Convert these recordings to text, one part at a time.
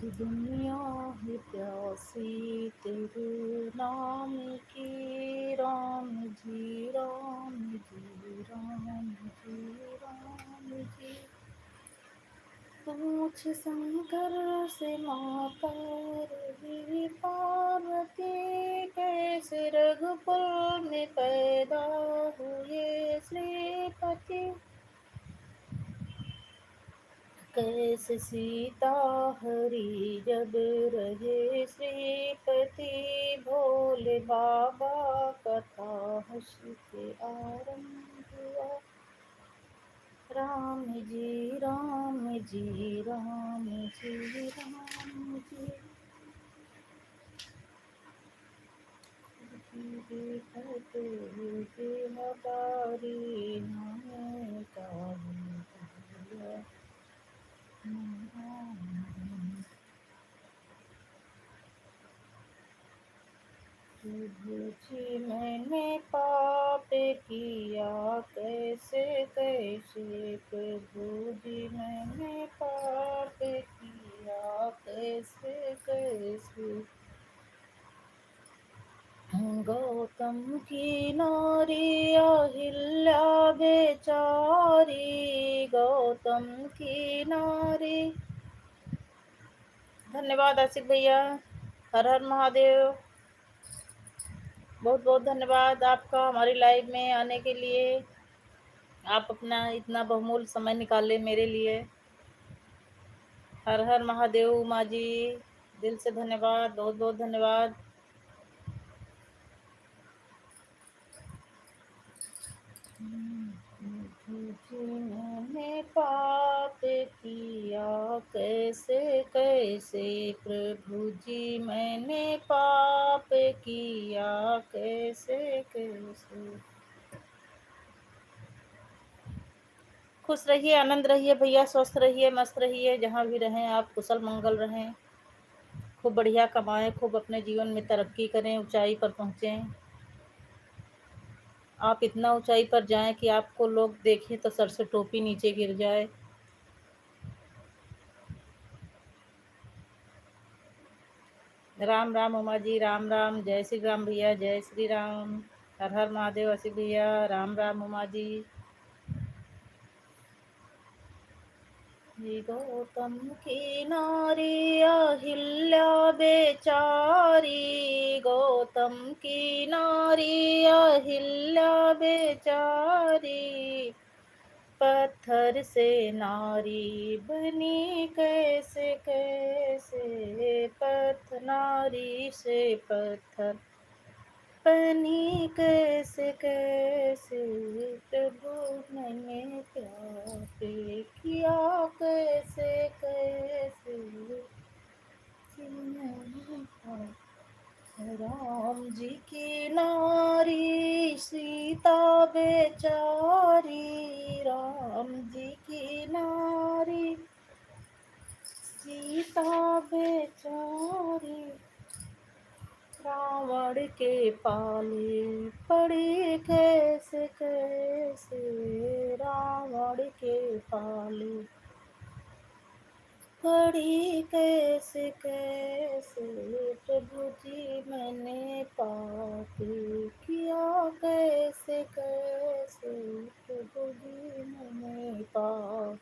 दुनिया है प्यासी तेरे नाम की। राम जी राम जी राम जी राम जी। पूछ शंकर से माता रही पार्वती, कैसे रघुकुल में पैदा हुए श्रीपति। कैसे सीता हरी जब रहे श्रीपति, भोले बाबा कथा हंस के आरंभ हुआ। राम जी राम जी राम जी राम जी। हमारी नाम का प्रभु जी मैंने पाप किया कैसे कैसे। प्रभु जी मैंने पाप किया कैसे कैसे। गौतम की नारी अहिल्या बेचारी, गौतम की नारी। धन्यवाद आशिक भैया, हर हर महादेव। बहुत बहुत धन्यवाद आपका हमारी लाइव में आने के लिए। आप अपना इतना बहुमूल्य समय निकाले मेरे लिए। हर हर महादेव। उमा जी दिल से धन्यवाद, बहुत बहुत धन्यवाद। मैंने पाप किया कैसे कैसे। प्रभु जी मैंने पाप किया कैसे कैसे। खुश रहिए, आनंद रहिए भैया, स्वस्थ रहिए, मस्त रहिए, जहाँ भी रहें आप कुशल मंगल रहें। खूब बढ़िया कमाएं, खूब अपने जीवन में तरक्की करें, ऊंचाई पर पहुँचें। आप इतना ऊंचाई पर जाएं कि आपको लोग देखें तो सर से टोपी नीचे गिर जाए। राम राम उमा जी, राम राम। जय श्री राम भैया, जय श्री राम। हर हर महादेव असी भैया, राम राम उमा जी। गौतम की नारी अहिल्या बेचारी, गौतम की नारी अहिल्या बेचारी। पत्थर से नारी बनी कैसे कैसे। पत्थर नारी से पत्थर बनी कैसे कैसे। प्रभु मैंने प्यार किया कैसे कैसे। राम जी की नारी सीता बेचारी, राम जी की नारी सीता बेचारी। रावण के पाले पड़ी कैसे कैसे। रावण के पाले पड़ी कैसे कैसे। प्रभु जी मैंने पाप किया कैसे कैसे। प्रभु जी मैंने पाप।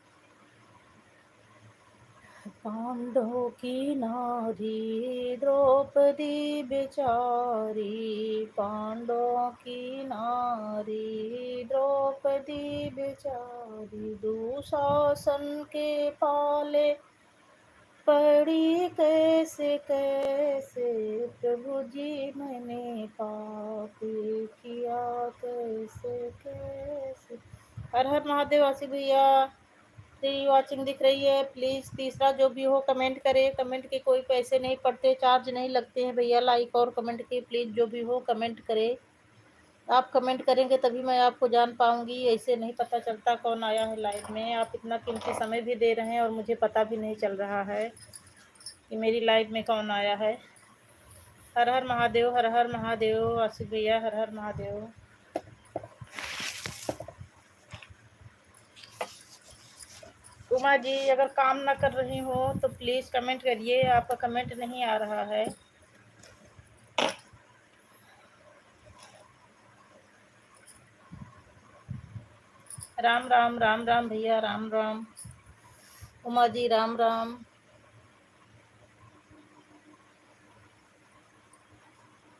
पांडवों की नारी द्रौपदी बेचारी, पांडवों की नारी द्रौपदी बेचारी। दुशासन के पाले पड़ी कैसे कैसे। प्रभु जी मैंने पाप किया कैसे कैसे। हर हर महादेव आशी भैया। फ्री वॉचिंग दिख रही है, प्लीज़ तीसरा जो भी हो कमेंट करे। कमेंट के कोई पैसे नहीं पड़ते, चार्ज नहीं लगते हैं भैया। लाइक और कमेंट के प्लीज़ जो भी हो कमेंट करे। आप कमेंट करेंगे तभी मैं आपको जान पाऊंगी, ऐसे नहीं पता चलता कौन आया है लाइव में। आप इतना कीमती समय भी दे रहे हैं और मुझे पता भी नहीं चल रहा है कि मेरी लाइव में कौन आया है। हर हर महादेव, हर हर महादेव आसिफ भैया, हर हर महादेव। उमा जी अगर काम ना कर रही हो तो प्लीज कमेंट करिए, आपका कमेंट नहीं आ रहा है। राम राम राम राम भैया, राम राम। उमा जी राम राम।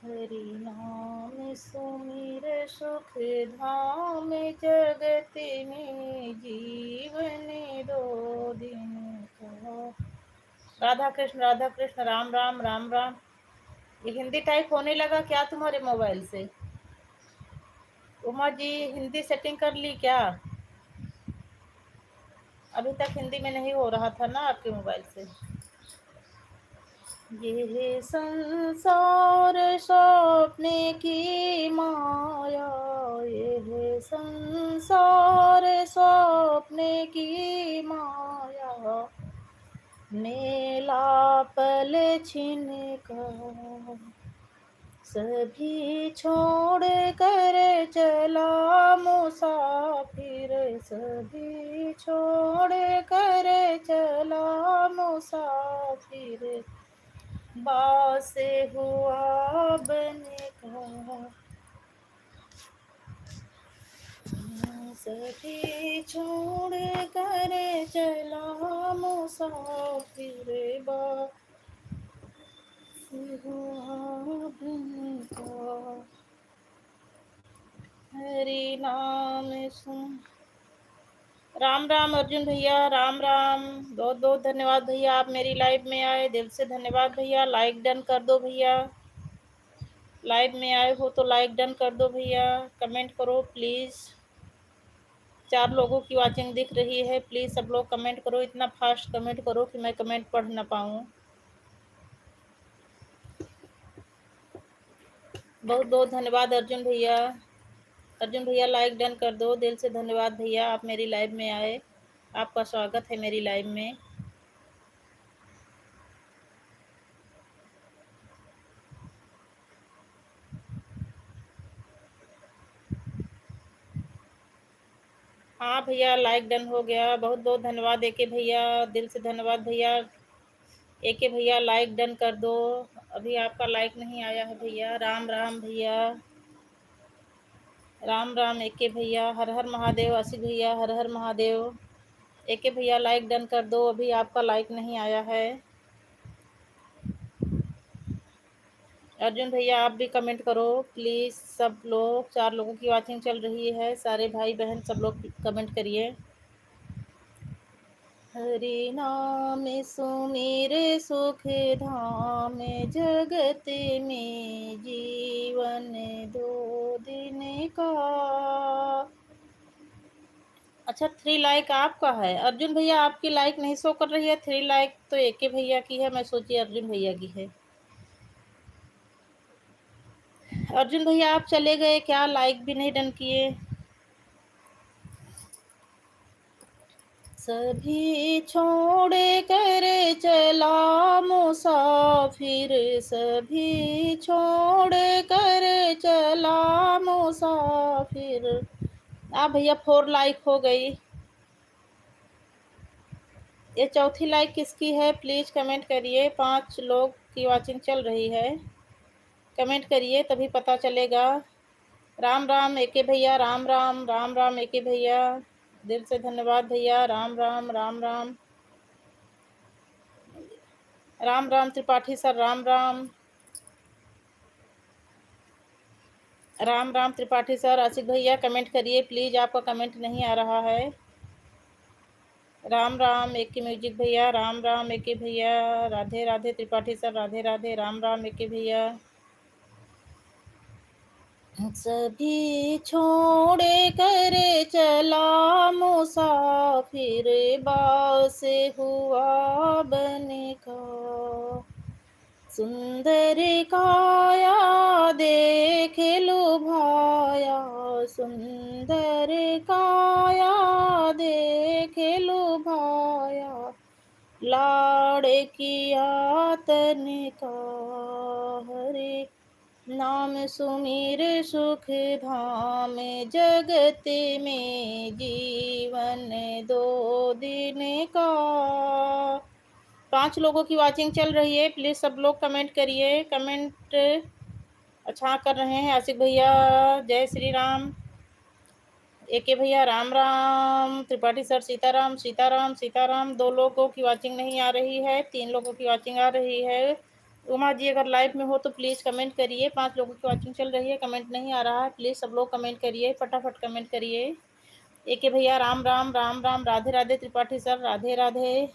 हरि नाम सुमिर सुख धाम, जगत में जीवन दो दिन का। राधा कृष्ण राधा कृष्ण, राम राम राम राम। ये हिंदी टाइप होने लगा क्या तुम्हारे मोबाइल से? उमा जी हिंदी सेटिंग कर ली क्या? अभी तक हिंदी में नहीं हो रहा था ना आपके मोबाइल से? ये संसार सपने की माया, ये संसार सपने की माया, मेला पल छिन का सभी छोड़ कर चला मुसाफिर, सभी छोड़ कर चला मुसाफिर, बास हुआ बने का। सभी छोड़ कर चला मुसाफिर, बास हुआ बने का। हरि नाम सुन। राम राम अर्जुन भैया, राम राम। बहुत बहुत धन्यवाद भैया, आप मेरी लाइव में आए, दिल से धन्यवाद भैया। लाइक डन कर दो भैया, लाइव में आए हो तो लाइक डन कर दो भैया। कमेंट करो प्लीज़। 4 लोगों की वाचिंग दिख रही है, प्लीज़ सब लोग कमेंट करो, इतना फास्ट कमेंट करो कि मैं कमेंट पढ़ ना पाऊँ। बहुत बहुत धन्यवाद अर्जुन भैया। अर्जुन भैया लाइक डन कर दो, दिल से धन्यवाद भैया, आप मेरी लाइव में आए, आपका स्वागत है मेरी लाइव में। हाँ भैया लाइक डन हो गया, बहुत बहुत धन्यवाद एके भैया, दिल से धन्यवाद भैया। एके भैया लाइक डन कर दो, अभी आपका लाइक नहीं आया है भैया। राम राम भैया, राम राम एके भैया, हर हर महादेव। आसिफ भैया हर हर महादेव। एके भैया लाइक डन कर दो, अभी आपका लाइक नहीं आया है। अर्जुन भैया आप भी कमेंट करो प्लीज़, सब लोग। 4 लोगों की वाचिंग चल रही है, सारे भाई बहन सब लोग कमेंट करिए। हरि नाम सुमिर सुख धाम, जगत में जीवन दो दिन का। अच्छा 3 लाइक आपका है अर्जुन भैया, आपकी लाइक नहीं शो कर रही है। 3 लाइक तो एके भैया की है, मैं सोची अर्जुन भैया की है। अर्जुन भैया आप चले गए क्या? लाइक भी नहीं डन किए। सभी छोड़ कर चला मुसाफिर, सभी छोड़ कर चला मुसाफिर। भैया 4 लाइक हो गई। ये चौथी लाइक किसकी है? प्लीज़ कमेंट करिए, 5 लोग की वाचिंग चल रही है, कमेंट करिए तभी पता चलेगा। राम राम एके भैया, राम राम राम राम एके भैया, दिल से धन्यवाद भैया। Ram Ram Ram Ram Ram Ram Tripathi sir, Ram Ram Ram Ram Tripathi sir. आसिफ भैया कमेंट करिए प्लीज़, आपका कमेंट नहीं आ रहा है। राम राम एके म्यूजिक भैया, राम राम एके भैया, राधे राधे त्रिपाठी सर, राधे राधे, राम राम एके भैया। सभी छोड़ कर चला मुसाफिर, बास हुआ बने का। सुंदर काया देख लुभाया, सुंदर काया देख लुभाया, लाड़ किया तन का। हरे नाम सुमिर सुख धाम जगत में जीवन 2 दिन का। 5 लोगों की वॉचिंग चल रही है, प्लीज़ सब लोग कमेंट करिए। कमेंट अच्छा कर रहे हैं। आसिफ भैया जय श्री राम, एके भैया राम राम, त्रिपाठी सर सीताराम सीताराम सीताराम। 2 लोगों की वॉचिंग नहीं आ रही है, 3 लोगों की वॉचिंग आ रही है। उमा जी अगर लाइव में हो तो प्लीज़ कमेंट करिए। 5 लोगों की वॉचिंग चल रही है, कमेंट नहीं आ रहा है, प्लीज़ सब लोग कमेंट करिए, फटाफट कमेंट करिए। एके भैया राम राम राम राम, राधे राधे त्रिपाठी सर, राधे राधे।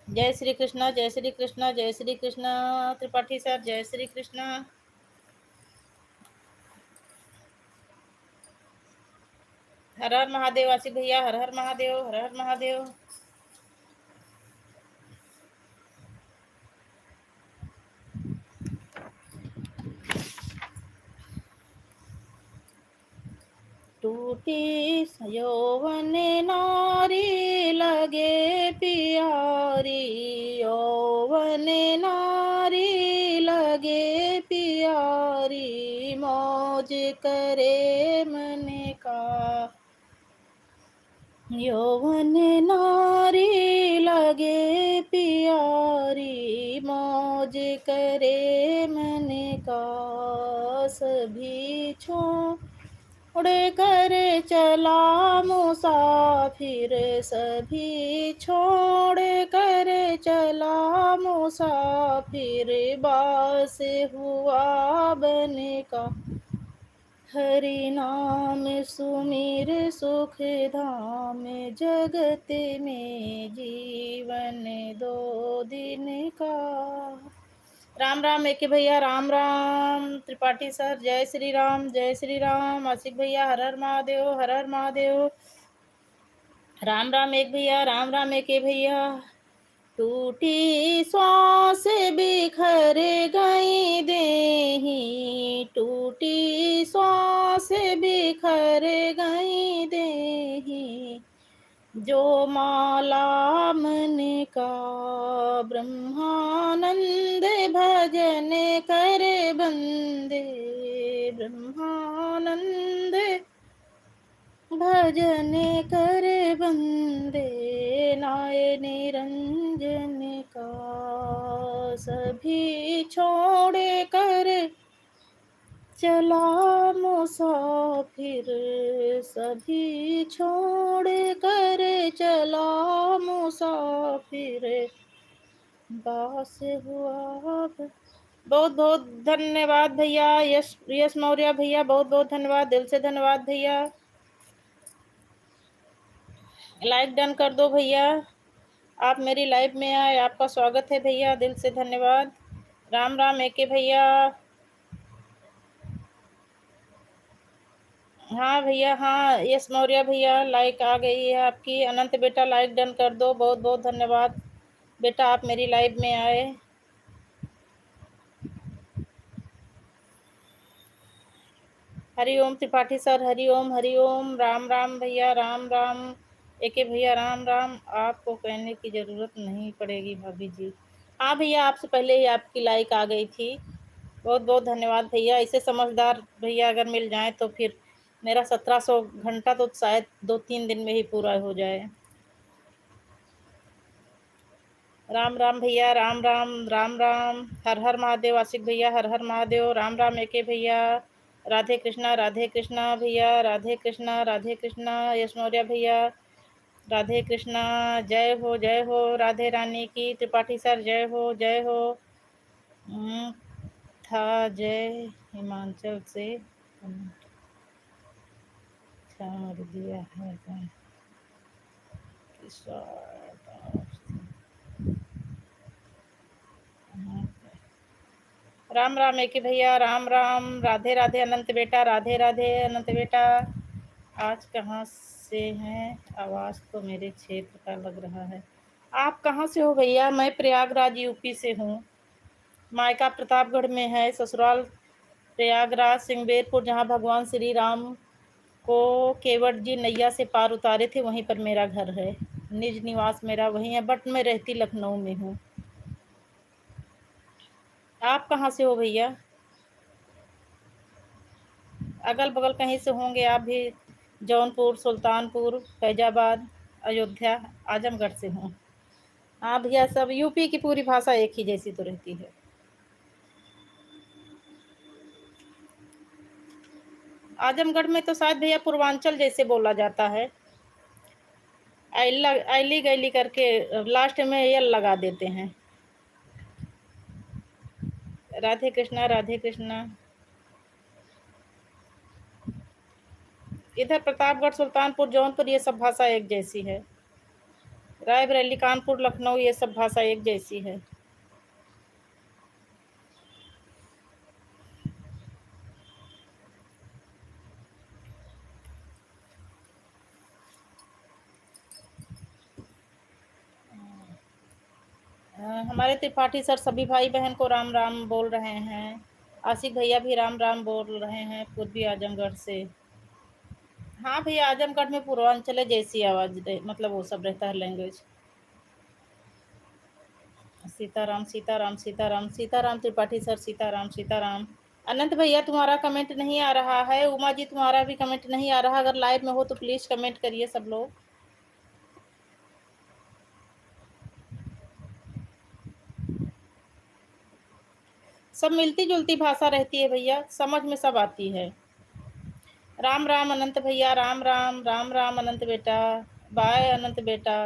जय श्री कृष्णा जय श्री कृष्णा जय श्री कृष्णा त्रिपाठी सर, जय श्री कृष्णा। हर हर महादेव आसिफ भैया, हर हर महादेव, हर हर महादेव। टूटी यौवन नारी लगे प्यारी, यौवन नारी लगे प्यारी, मौज करे मन का। यौवन नारी लगे प्यारी, मौज करे मन का। सभी छोड़ कर चला मुसाफिर, सभी छोड़ कर चला मुसाफिर, बास हुआ बन का। हरि नाम सुमिर सुख धाम जगत में जीवन 2 दिन का। राम राम एके भैया राम राम, त्रिपाठी सर जय श्री राम जय श्री राम। आसिफ भैया हर हर महादेव, हर हर महादेव। राम राम एक भैया राम राम एके भैया। टूटी श्वास बिखर गई देही, टूटी श्वास बिखर गई देही, जो माला मन का। ब्रह्मानंद भजन कर बंदे, ब्रह्मानंद भजन कर बंदे, नाय निरंजन का। सभी छोड़ कर चला मुसाफिर, सभी छोड़ कर चला मुसाफिर, बास हुआ। बहुत बहुत धन्यवाद भैया। यश यश मौर्य भैया बहुत बहुत धन्यवाद, दिल से धन्यवाद भैया। लाइक डन कर दो भैया। आप मेरी लाइव में आए, आपका स्वागत है भैया, दिल से धन्यवाद। राम राम एके भैया। हाँ भैया हाँ, यश मौर्य भैया लाइक आ गई है आपकी। अनंत बेटा लाइक डन कर दो, बहुत बहुत धन्यवाद बेटा, आप मेरी लाइव में आए। हरिओम त्रिपाठी सर, हरिओम हरिओम। राम राम भैया राम राम एके भैया राम राम। आपको कहने की ज़रूरत नहीं पड़ेगी भाभी जी। हाँ भैया, आपसे पहले ही आपकी लाइक आ गई थी। बहुत बहुत धन्यवाद भैया। ऐसे समझदार भैया अगर मिल जाए तो फिर मेरा 1700 घंटा तो शायद 2-3 दिन में ही पूरा हो जाए। राम राम भैया राम राम राम राम। हर हर महादेव आशिक भैया, हर हर महादेव। राम राम एके भैया। राधे कृष्णा भैया, राधे कृष्णा यश मौर्य भैया, राधे कृष्णा। जय हो राधे रानी की। त्रिपाठी सर जय हो जय हो। था जय हिमाचल से छोड़ दिया है राम राम एके भैया राम राम। राधे राधे अनंत बेटा, राधे राधे अनंत बेटा। आज कहाँ से हैं? आवाज़ तो मेरे क्षेत्र का लग रहा है। आप कहाँ से हो भैया? मैं प्रयागराज यूपी से हूँ। मायका प्रतापगढ़ में है, ससुराल प्रयागराज सिंगबेरपुर, जहाँ भगवान श्री राम को केवट जी नैया से पार उतारे थे, वहीं पर मेरा घर है। निज निवास मेरा वहीं है, बट मैं रहती लखनऊ में हूँ। आप कहाँ से हो भैया? अगल बगल कहीं से होंगे आप भी। जौनपुर, सुल्तानपुर, फैजाबाद, अयोध्या, आजमगढ़ से हूँ। हाँ भैया, सब यूपी की पूरी भाषा एक ही जैसी तो रहती है। आजमगढ़ में तो शायद भैया पूर्वांचल जैसे बोला जाता है। ऐली गैली करके लास्ट में यल लगा देते हैं। राधे कृष्णा, राधे कृष्णा। इधर प्रतापगढ़, सुल्तानपुर, जौनपुर ये सब भाषा एक जैसी है। रायबरेली, कानपुर, लखनऊ ये सब भाषा एक जैसी है। हमारे त्रिपाठी सर सभी भाई बहन को राम राम बोल रहे हैं। आशिक भैया भी राम राम बोल रहे हैं पूर्वी आजमगढ़ से। हाँ भैया, आजमगढ़ में पूर्वांचल जैसी आवाज मतलब वो सब रहता है लैंग्वेज। सीताराम, सीताराम, सीताराम, सीताराम त्रिपाठी सर, सीताराम, सीताराम। अनंत भैया तुम्हारा कमेंट नहीं आ रहा है। उमा जी तुम्हारा भी कमेंट नहीं आ रहा। अगर लाइव में हो तो प्लीज कमेंट करिए सब लोग। सब मिलती जुलती भाषा रहती है भैया, समझ में सब आती है। राम राम अनंत भैया, राम राम, राम राम अनंत बेटा। बाय अनंत बेटा।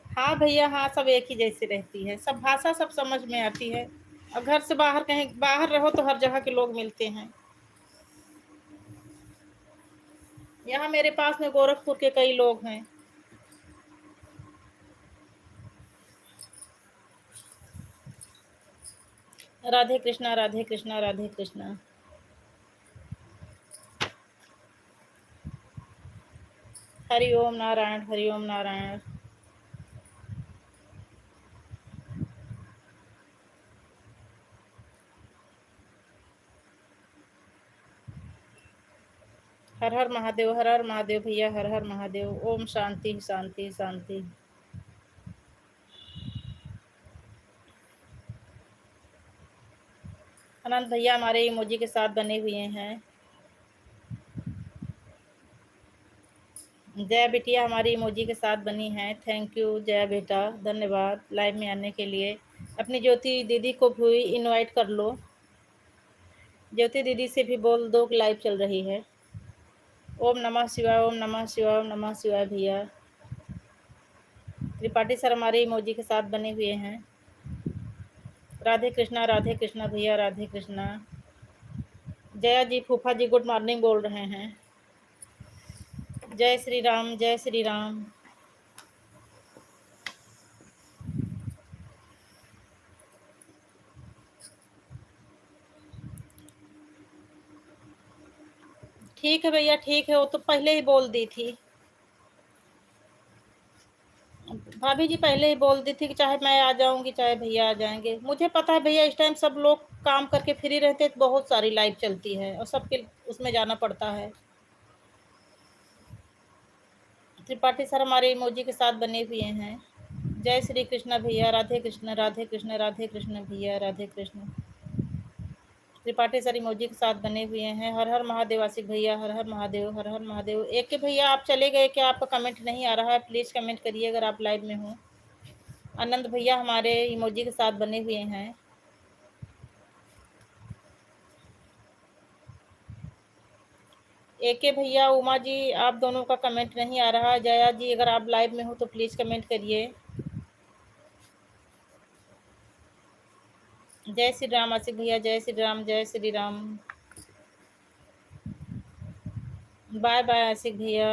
हाँ भैया, हाँ सब एक ही जैसी रहती है, सब भाषा सब समझ में आती है। और घर से बाहर कहीं बाहर रहो तो हर जगह के लोग मिलते हैं। यहाँ मेरे पास में गोरखपुर के कई लोग हैं। राधे कृष्णा, राधे कृष्णा, राधे कृष्णा। हरि ओम नारायण, हरि ओम नारायण। हर हर महादेव, हर हर महादेव भैया, हर हर महादेव। ओम शांति शांति शांति। अनंत भैया हमारे इमोजी के साथ बने हुए हैं। जया बिटिया हमारी इमोजी के साथ बनी है। थैंक यू जया बेटा, धन्यवाद लाइव में आने के लिए। अपनी ज्योति दीदी को भी इनवाइट कर लो। ज्योति दीदी से भी बोल दो कि लाइव चल रही है। ओम नमः शिवाय, ओम नमः शिवाय, ओम नमः शिवाय भैया। त्रिपाठी सर हमारे इमोजी के साथ बने हुए हैं। राधे कृष्णा, राधे कृष्णा भैया, राधे कृष्णा। जया जी, फूफा जी गुड मॉर्निंग बोल रहे हैं। जय श्री राम, जय श्री राम। ठीक है भैया, ठीक है, वो तो पहले ही बोल दी थी। भाभी जी पहले ही बोल दी थी कि चाहे मैं आ जाऊंगी चाहे भैया आ जाएंगे। मुझे पता है भैया इस टाइम सब लोग काम करके फ्री रहते हैं तो बहुत सारी लाइव चलती है और सबके उसमें जाना पड़ता है। त्रिपाठी सर हमारे इमोजी के साथ बने हुए हैं। जय श्री कृष्ण भैया, राधे कृष्ण, राधे कृष्ण, राधे कृष्ण भैया, राधे कृष्ण। त्रिपाठी सर इमोजी के साथ बने हुए हैं। हर हर महादेव आशिक भैया, हर हर महादेव, हर हर महादेव। एक के भैया आप चले गए क्या? आपका कमेंट नहीं आ रहा है, प्लीज कमेंट करिए अगर आप लाइव में हो। आनंद भैया हमारे इमोजी के साथ बने हुए हैं। एके भैया, उमा जी, आप दोनों का कमेंट नहीं आ रहा। जया जी अगर आप लाइव में हो तो प्लीज कमेंट करिए। जय श्री राम आशिक भैया, जय श्री राम, जय श्री राम। बाय बाय आशिक भैया।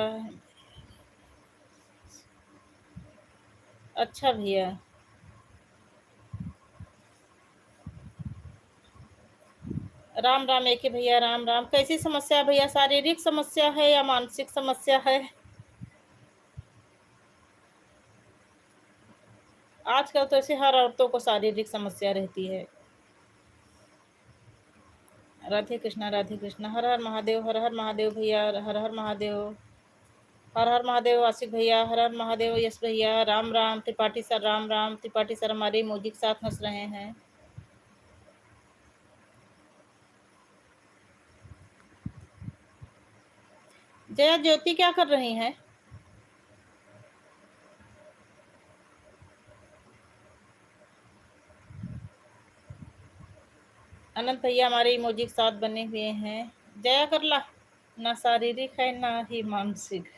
अच्छा भैया। राम राम एके भैया, राम राम। कैसी समस्या है भैया? शारीरिक समस्या है या मानसिक समस्या है? आजकल तो ऐसे हर औरतों को शारीरिक समस्या रहती है। राधे कृष्णा, राधे कृष्णा। हर हर महादेव, हर हर महादेव भैया, हर हर महादेव। हर हर महादेव आशिक भैया, हर हर महादेव यश भैया, राम राम त्रिपाठी सर, राम राम त्रिपाठी सर हमारे इमोजी के साथ हंस रहे हैं। जया ज्योति क्या कर रही हैं? अनंत भैया हमारे इमोजी के साथ बने हुए हैं। जया कर ला, ना शारीरिक है ना ही मानसिक।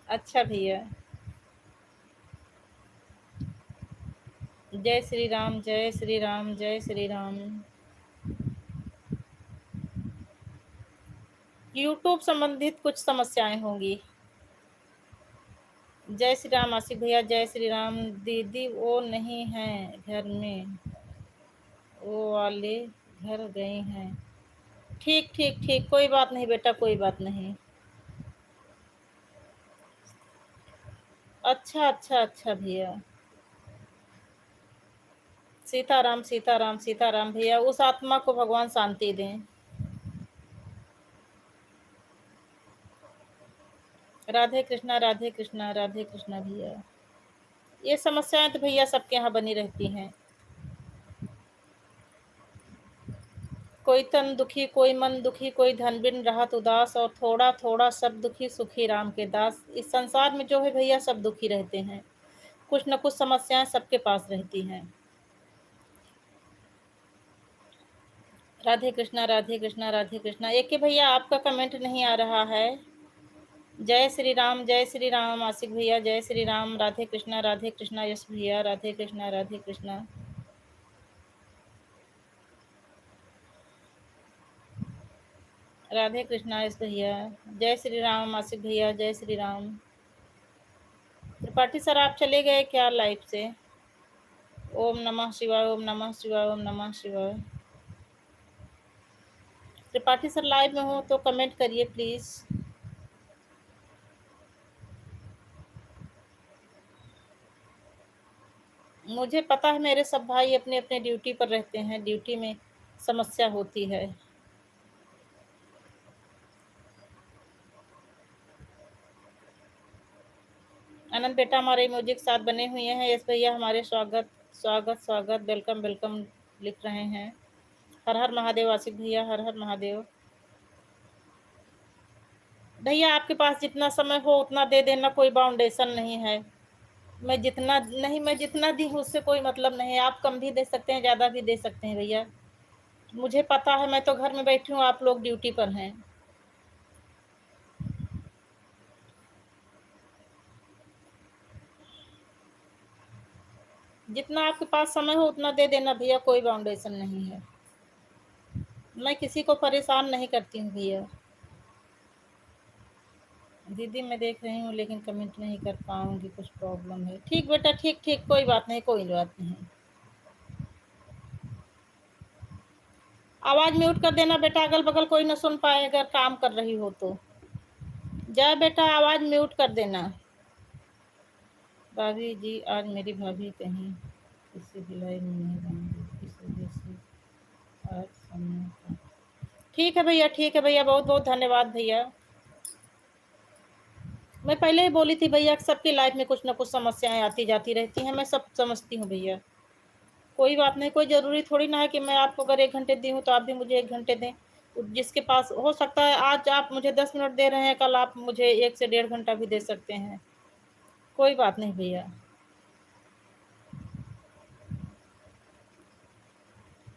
अच्छा भैया, जय श्री राम, जय श्री राम, जय श्री राम। यूट्यूब संबंधित कुछ समस्याएं होंगी। जय श्री राम आशिक भैया, जय श्री राम। दीदी वो नहीं है घर में, वो वाले घर गए हैं। ठीक ठीक ठीक, कोई बात नहीं बेटा, कोई बात नहीं। अच्छा अच्छा अच्छा भैया, सीताराम सीताराम सीताराम भैया, उस आत्मा को भगवान शांति दें। राधे कृष्णा राधे कृष्णा राधे कृष्णा भैया। ये समस्याएं तो भैया सबके यहाँ बनी रहती हैं। कोई तन दुखी, कोई मन दुखी, कोई धन बिन राहत उदास, और थोड़ा थोड़ा सब दुखी सुखी राम के दास। इस संसार में जो है भैया सब दुखी रहते हैं, कुछ न कुछ समस्याएं सबके पास रहती हैं। राधे कृष्णा राधे कृष्णा राधे कृष्णा। एक के भैया आपका कमेंट नहीं आ रहा है। जय श्री राम आशिक भैया, जय श्री राम। राधे कृष्णा यश भैया, राधे कृष्णा राधे कृष्णा। राधे कृष्णा यश भैया, जय श्री राम आशिक भैया, जय श्री राम। त्रिपाठी सर आप चले गए क्या लाइव से? ओम नमः शिवाय, ओम नमः शिवाय, ओम नमः शिवाय। त्रिपाठी सर लाइव में हो तो कमेंट करिए प्लीज। मुझे पता है मेरे सब भाई अपने अपने ड्यूटी पर रहते हैं, ड्यूटी में समस्या होती है। आनंद बेटा हमारे इमोजी के साथ बने हुए हैं। यस भैया हमारे स्वागत स्वागत स्वागत, वेलकम वेलकम लिख रहे हैं। हर हर महादेव आशिक भैया, हर हर महादेव। भैया आपके पास जितना समय हो उतना दे देना, कोई बाउंडेशन नहीं है। मैं जितना नहीं, मैं जितना दी हूँ उससे कोई मतलब नहीं है। आप कम भी दे सकते हैं, ज़्यादा भी दे सकते हैं भैया। मुझे पता है, मैं तो घर में बैठी हूँ, आप लोग ड्यूटी पर हैं। जितना आपके पास समय हो उतना दे देना भैया, कोई बाउंडेशन नहीं है। मैं किसी को परेशान नहीं करती हूँ भैया। दीदी मैं देख रही हूँ लेकिन कमेंट नहीं कर पाऊंगी, कुछ प्रॉब्लम है। ठीक बेटा, ठीक ठीक, कोई बात नहीं, कोई बात नहीं। आवाज म्यूट कर देना बेटा, अगल बगल कोई ना सुन पाए अगर काम कर रही हो तो। जय बेटा आवाज म्यूट कर देना। भाभी जी आज मेरी भाभी कहीं किसी भिलाई में नहीं जाएंगी, इस वजह से आज समय। ठीक है भैया, ठीक है भैया, बहुत बहुत धन्यवाद भैया। मैं पहले ही बोली थी भैया कि सबकी लाइफ में कुछ ना कुछ समस्याएं आती जाती रहती हैं, मैं सब समझती हूँ भैया। कोई बात नहीं, कोई ज़रूरी थोड़ी ना है कि मैं आपको अगर 1 घंटे दी हूँ तो आप भी मुझे 1 घंटे दें। जिसके पास हो सकता है आज आप मुझे 10 मिनट दे रहे हैं, कल आप मुझे 1 से 1.5 घंटा भी दे सकते हैं। कोई बात नहीं भैया।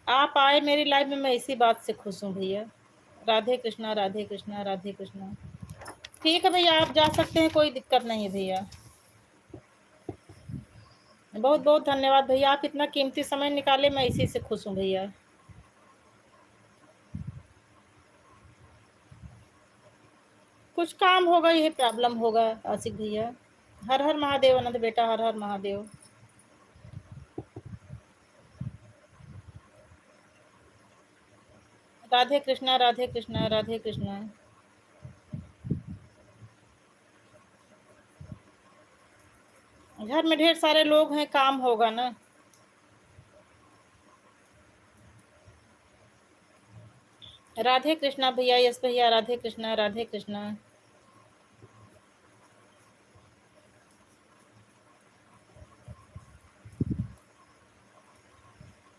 आप आए मेरी लाइफ में, मैं इसी बात से खुश हूँ भैया। राधे कृष्णा राधे कृष्णा राधे कृष्णा। ठीक है भैया, आप जा सकते हैं, कोई दिक्कत नहीं है भैया। बहुत बहुत धन्यवाद भैया, आप इतना कीमती समय निकाले, मैं इसी से खुश हूँ भैया। कुछ काम होगा, यही प्रॉब्लम होगा आशिक भैया। हर हर महादेव आनंद बेटा, हर हर महादेव। राधे कृष्णा राधे कृष्णा राधे कृष्णा। घर में ढेर सारे लोग हैं, काम होगा ना। राधे कृष्णा भैया, यस भैया, राधे कृष्णा राधे कृष्णा।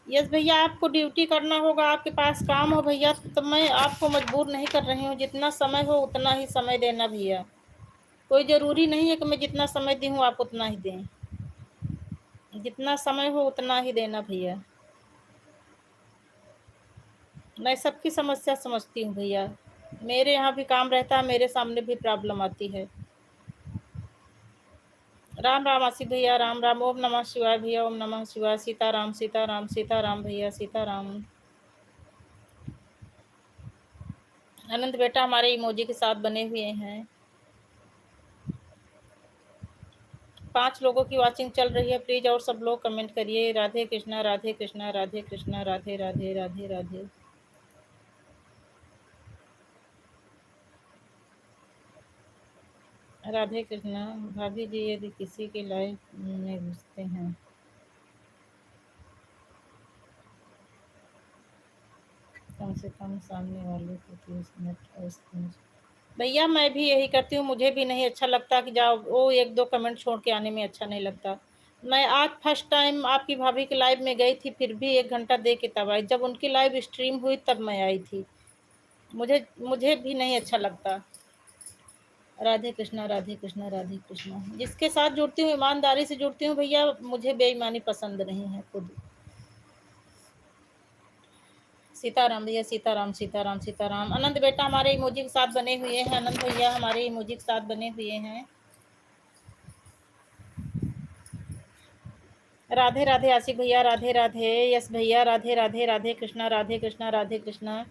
यस भैया, आपको ड्यूटी करना होगा, आपके पास काम हो भैया, तो मैं आपको मजबूर नहीं कर रही हूँ। जितना समय हो उतना ही समय देना भैया। कोई ज़रूरी नहीं है कि मैं जितना समय दी हूँ आप उतना ही दें। जितना समय हो उतना ही देना भैया। मैं सबकी समस्या समझती हूँ भैया। मेरे यहाँ भी काम रहता है, मेरे सामने भी प्रॉब्लम आती है। राम राम आसिफ भैया, राम राम। ओम नमः शिवाय भैया, ओम नमः शिवाय। सीताराम सीताराम सीताराम भैया, सीताराम। अनंत बेटा हमारे इमोजी के साथ बने हुए हैं। 5 लोगों की वॉचिंग चल रही है। प्लीज और सब लोग कमेंट करिए। राधे कृष्णा राधे कृष्णा राधे कृष्णा राधे राधे राधे राधे। राधे कृष्णा। भाभी जी यदि किसी के लाइफ में घुसते हैं कम से कम सामने वाले को 30 मिनट। भैया मैं भी यही करती हूँ, मुझे भी नहीं अच्छा लगता कि जाओ वो 1-2 कमेंट छोड़ के आने में अच्छा नहीं लगता। मैं आज फर्स्ट टाइम आपकी भाभी की लाइव में गई थी, फिर भी 1 घंटा देख के तब आई। जब उनकी लाइव स्ट्रीम हुई तब मैं आई थी। मुझे मुझे भी नहीं अच्छा लगता। राधे कृष्णा राधे कृष्णा राधे कृष्णा। जिसके साथ जुड़ती हूँ ईमानदारी से जुड़ती हूँ भैया, मुझे बेईमानी पसंद नहीं है खुद। सीताराम भैया, सीताराम सीताराम सीताराम। अनंत बेटा हमारे इमोजी के साथ बने हुए हैं। अनंत भैया हमारे इमोजी के साथ बने हुए हैं। राधे राधे आसिफ भैया, राधे राधे। यस भैया, राधे राधे राधे कृष्णा राधे कृष्णा राधे कृष्णा।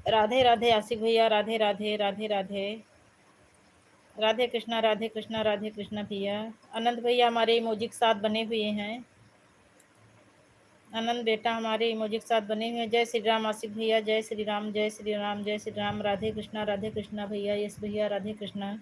राधे राधे आसिफ भैया, राधे राधे राधे राधे। राधे कृष्णा राधे कृष्णा राधे कृष्णा भैया। अनंत भैया हमारे इमोजी के साथ बने हुए हैं। आनंद बेटा हमारे इमोजी के साथ बने हुए हैं। जय श्री राम आसिफ भैया, जय श्री राम जय श्री राम जय श्री राम। राधे कृष्णा भैया। यस भैया, राधे कृष्णा।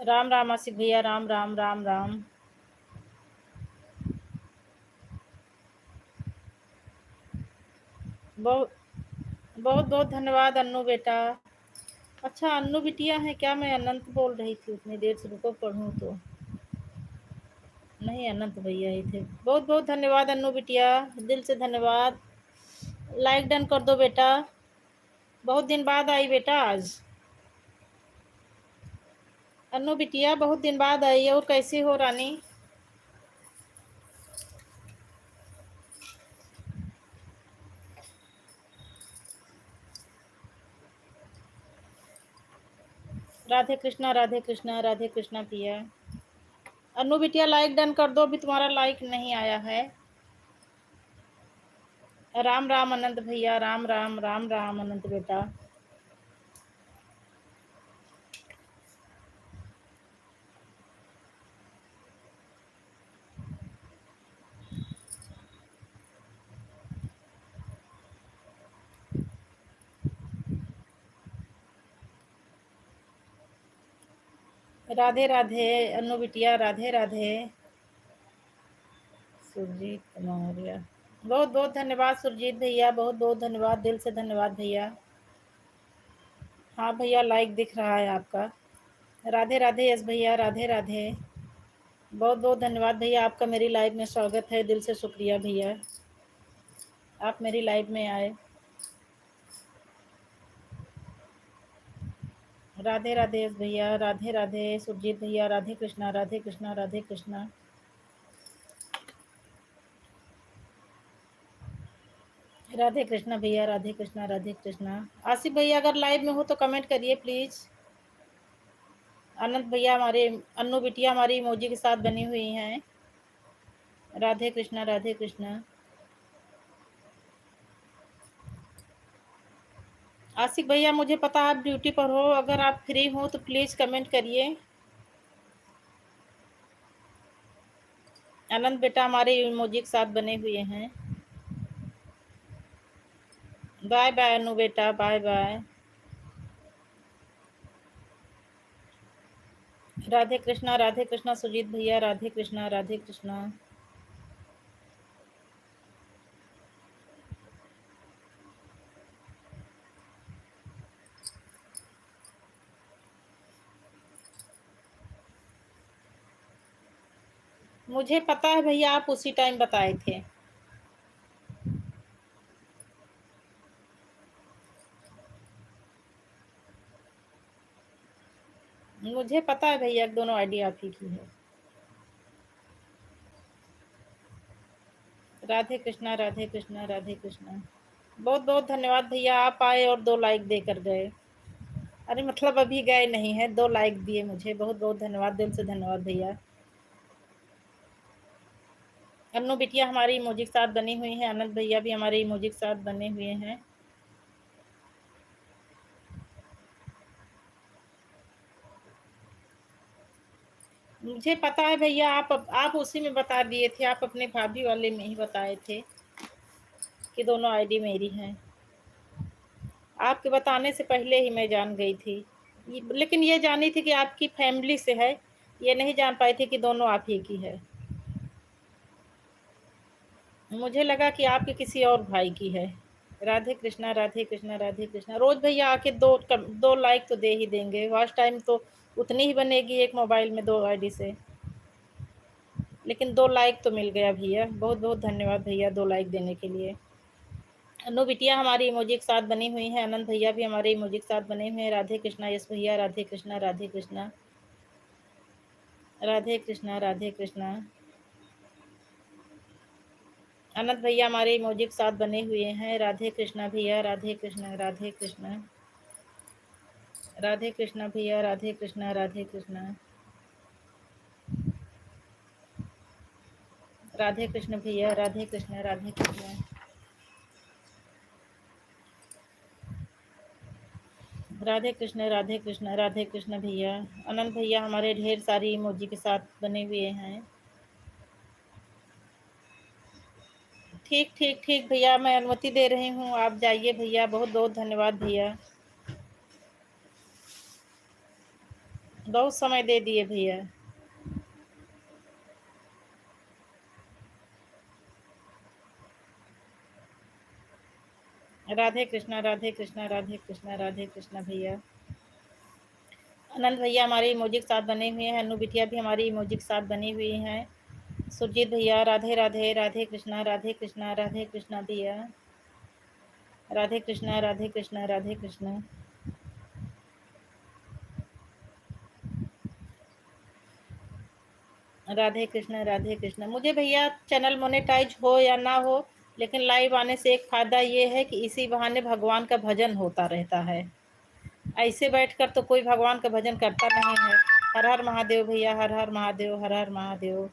राम राम आसिफ भैया, राम राम राम राम। बहुत बहुत बहुत धन्यवाद अन्नू बेटा। अच्छा अन्नू बिटिया है क्या? मैं अनंत बोल रही थी उतनी देर से, रुको पढ़ूँ तो। नहीं, अनंत भैया ही थे। बहुत बहुत धन्यवाद अन्नू बिटिया, दिल से धन्यवाद। लाइक डन कर दो बेटा। बहुत दिन बाद आई बेटा आज। अन्नू बिटिया बहुत दिन बाद आई। और कैसी हो रानी? राधे कृष्णा राधे कृष्णा राधे कृष्णा पिया। अनु बिटिया लाइक डन कर दो, अभी तुम्हारा लाइक नहीं आया है। राम राम अनंत भैया, राम राम राम राम अनंत बेटा। राधे राधे अनु बिटिया, राधे राधे। सुरजीत मौर्य, बहुत बहुत धन्यवाद सुरजीत भैया, बहुत बहुत धन्यवाद, दिल से धन्यवाद भैया। हाँ भैया लाइक दिख रहा है आपका। राधे राधे यस भैया, राधे राधे। बहुत बहुत धन्यवाद भैया, आपका मेरी लाइव में स्वागत है। दिल से शुक्रिया भैया, आप मेरी लाइव में आए। राधे राधे यस भैया, राधे राधे सुरजीत भैया, राधे कृष्णा राधे कृष्णा राधे कृष्णा। राधे कृष्णा भैया, राधे कृष्णा राधे कृष्णा। आसिफ भैया अगर लाइव में हो तो कमेंट करिए प्लीज। अनंत भैया हमारे, अन्नू बिटिया हमारी इमोजी के साथ बनी हुई हैं। राधे कृष्णा राधे कृष्णा। आसिफ भैया मुझे पता आप ड्यूटी पर हो, अगर आप फ्री हो तो प्लीज कमेंट करिए। अनंत बेटा हमारे इमोजी के साथ बने हुए हैं। बाय बाय अनु बेटा, बाय बाय। राधे कृष्णा सुजीत भैया, राधे कृष्णा राधे कृष्णा। मुझे पता है भैया, आप उसी टाइम बताए थे। मुझे पता है भैया, दोनों आईडी आप ही की है। राधे कृष्णा, राधे कृष्णा, राधे कृष्णा। बहुत बहुत धन्यवाद भैया, आप आए और 2 लाइक देकर गए। अरे मतलब अभी गए नहीं हैं, 2 लाइक दिए मुझे, बहुत बहुत धन्यवाद, दिल से धन्यवाद भैया। अन्नू बिटिया हमारी इमोजी के साथ बनी हुई है, अनंत भैया भी हमारे इमोजी के साथ बने हुए हैं। मुझे पता है भैया, आप उसी में बता दिए थे, आप अपने भाभी वाले में ही बताए थे कि दोनों आईडी मेरी हैं। आपके बताने से पहले ही मैं जान गई थी। लेकिन ये जानी थी कि आपकी फैमिली से है, ये नहीं जान पाई थी कि दोनों आप ही की है। मुझे लगा कि आपके किसी और भाई की है। राधे कृष्णा, राधे कृष्णा, राधे कृष्णा। रोज भैया आके 2 लाइक तो दे ही देंगे, फर्स्ट टाइम तो उतनी ही बनेगी एक मोबाइल में 2 आईडी से। लेकिन 2 लाइक तो मिल गया भैया, बहुत बहुत धन्यवाद भैया 2 लाइक देने के लिए। अनु बिटिया हमारी इमोजी के साथ बनी हुई है, अनंत भैया भी हमारे इमोजी के साथ बने हुए हैं। राधे कृष्णा यस भैया, राधे कृष्णा, राधे कृष्णा, राधे कृष्णा, राधे कृष्णा। अनंत भैया हमारे इमोजी के साथ बने हुए हैं। राधे कृष्णा भैया, राधे कृष्णा, राधे कृष्णा, राधे कृष्णा भैया, राधे कृष्णा, राधे कृष्णा, राधे कृष्ण भैया, राधे कृष्णा, राधे कृष्णा, राधे कृष्ण, राधे कृष्ण, राधे कृष्ण भैया। अनंत भैया हमारे ढेर सारी इमोजी के साथ बने हुए हैं। ठीक ठीक ठीक भैया, मैं अनुमति दे रही हूँ, आप जाइए भैया, बहुत बहुत धन्यवाद भैया, बहुत समय दे दिए भैया। राधे कृष्णा, राधे कृष्णा, राधे कृष्णा, राधे कृष्णा भैया। अनंत भैया हमारे इमोजी के साथ बने हुए हैं, अनु बिटिया भी हमारी इमोजी के साथ बनी हुई हैं। सुरजीत भैया राधे राधे, राधे कृष्णा, राधे कृष्णा, राधे कृष्णा भैया, राधे कृष्णा, राधे कृष्णा, राधे कृष्णा। राधे कृष्ण, राधे कृष्ण। मुझे भैया चैनल मोनेटाइज हो या ना हो, लेकिन लाइव आने से एक फ़ायदा ये है कि इसी बहाने भगवान का भजन होता रहता है। ऐसे बैठकर तो कोई भगवान का भजन करता नहीं है। हर हर महादेव भैया, हर हर महादेव, हर हर महादेव।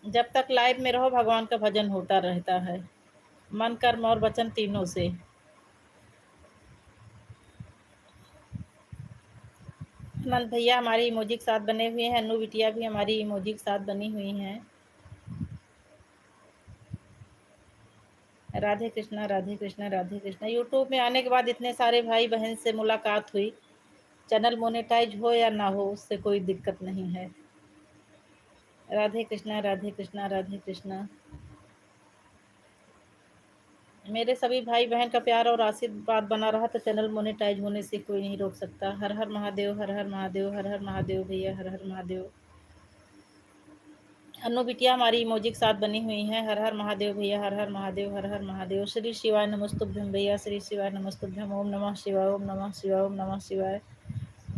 जब तक लाइव में रहो भगवान का भजन होता रहता है, मन कर्म और वचन तीनों से। नंद भैया हमारी इमोजी के साथ बने हुए हैं, अनु बिटिया भी हमारी इमोजी के साथ बनी हुई हैं। राधे कृष्णा, राधे कृष्णा, राधे कृष्णा। यूट्यूब में आने के बाद इतने सारे भाई बहन से मुलाकात हुई। चैनल मोनेटाइज हो या ना हो, उससे कोई दिक्कत नहीं है। राधे कृष्णा, राधे कृष्णा, राधे कृष्णा। मेरे सभी भाई बहन का प्यार और आशीर्वाद बना रहा तो चैनल मोनेटाइज होने से कोई नहीं रोक सकता। हर हर महादेव, हर हर महादेव, हर हर महादेव भैया, हर हर महादेव। अनु बिटिया हमारी इमोजी के साथ बनी हुई हैं। हर हर महादेव भैया, हर हर महादेव, हर हर महादेव। श्री शिवाय नमस्तुभ्यम भैया, श्री शिवाय नमस्तुभ्यम। ओम नमः शिवाय, ओम नमः शिवाय, ओम नमः शिवाय।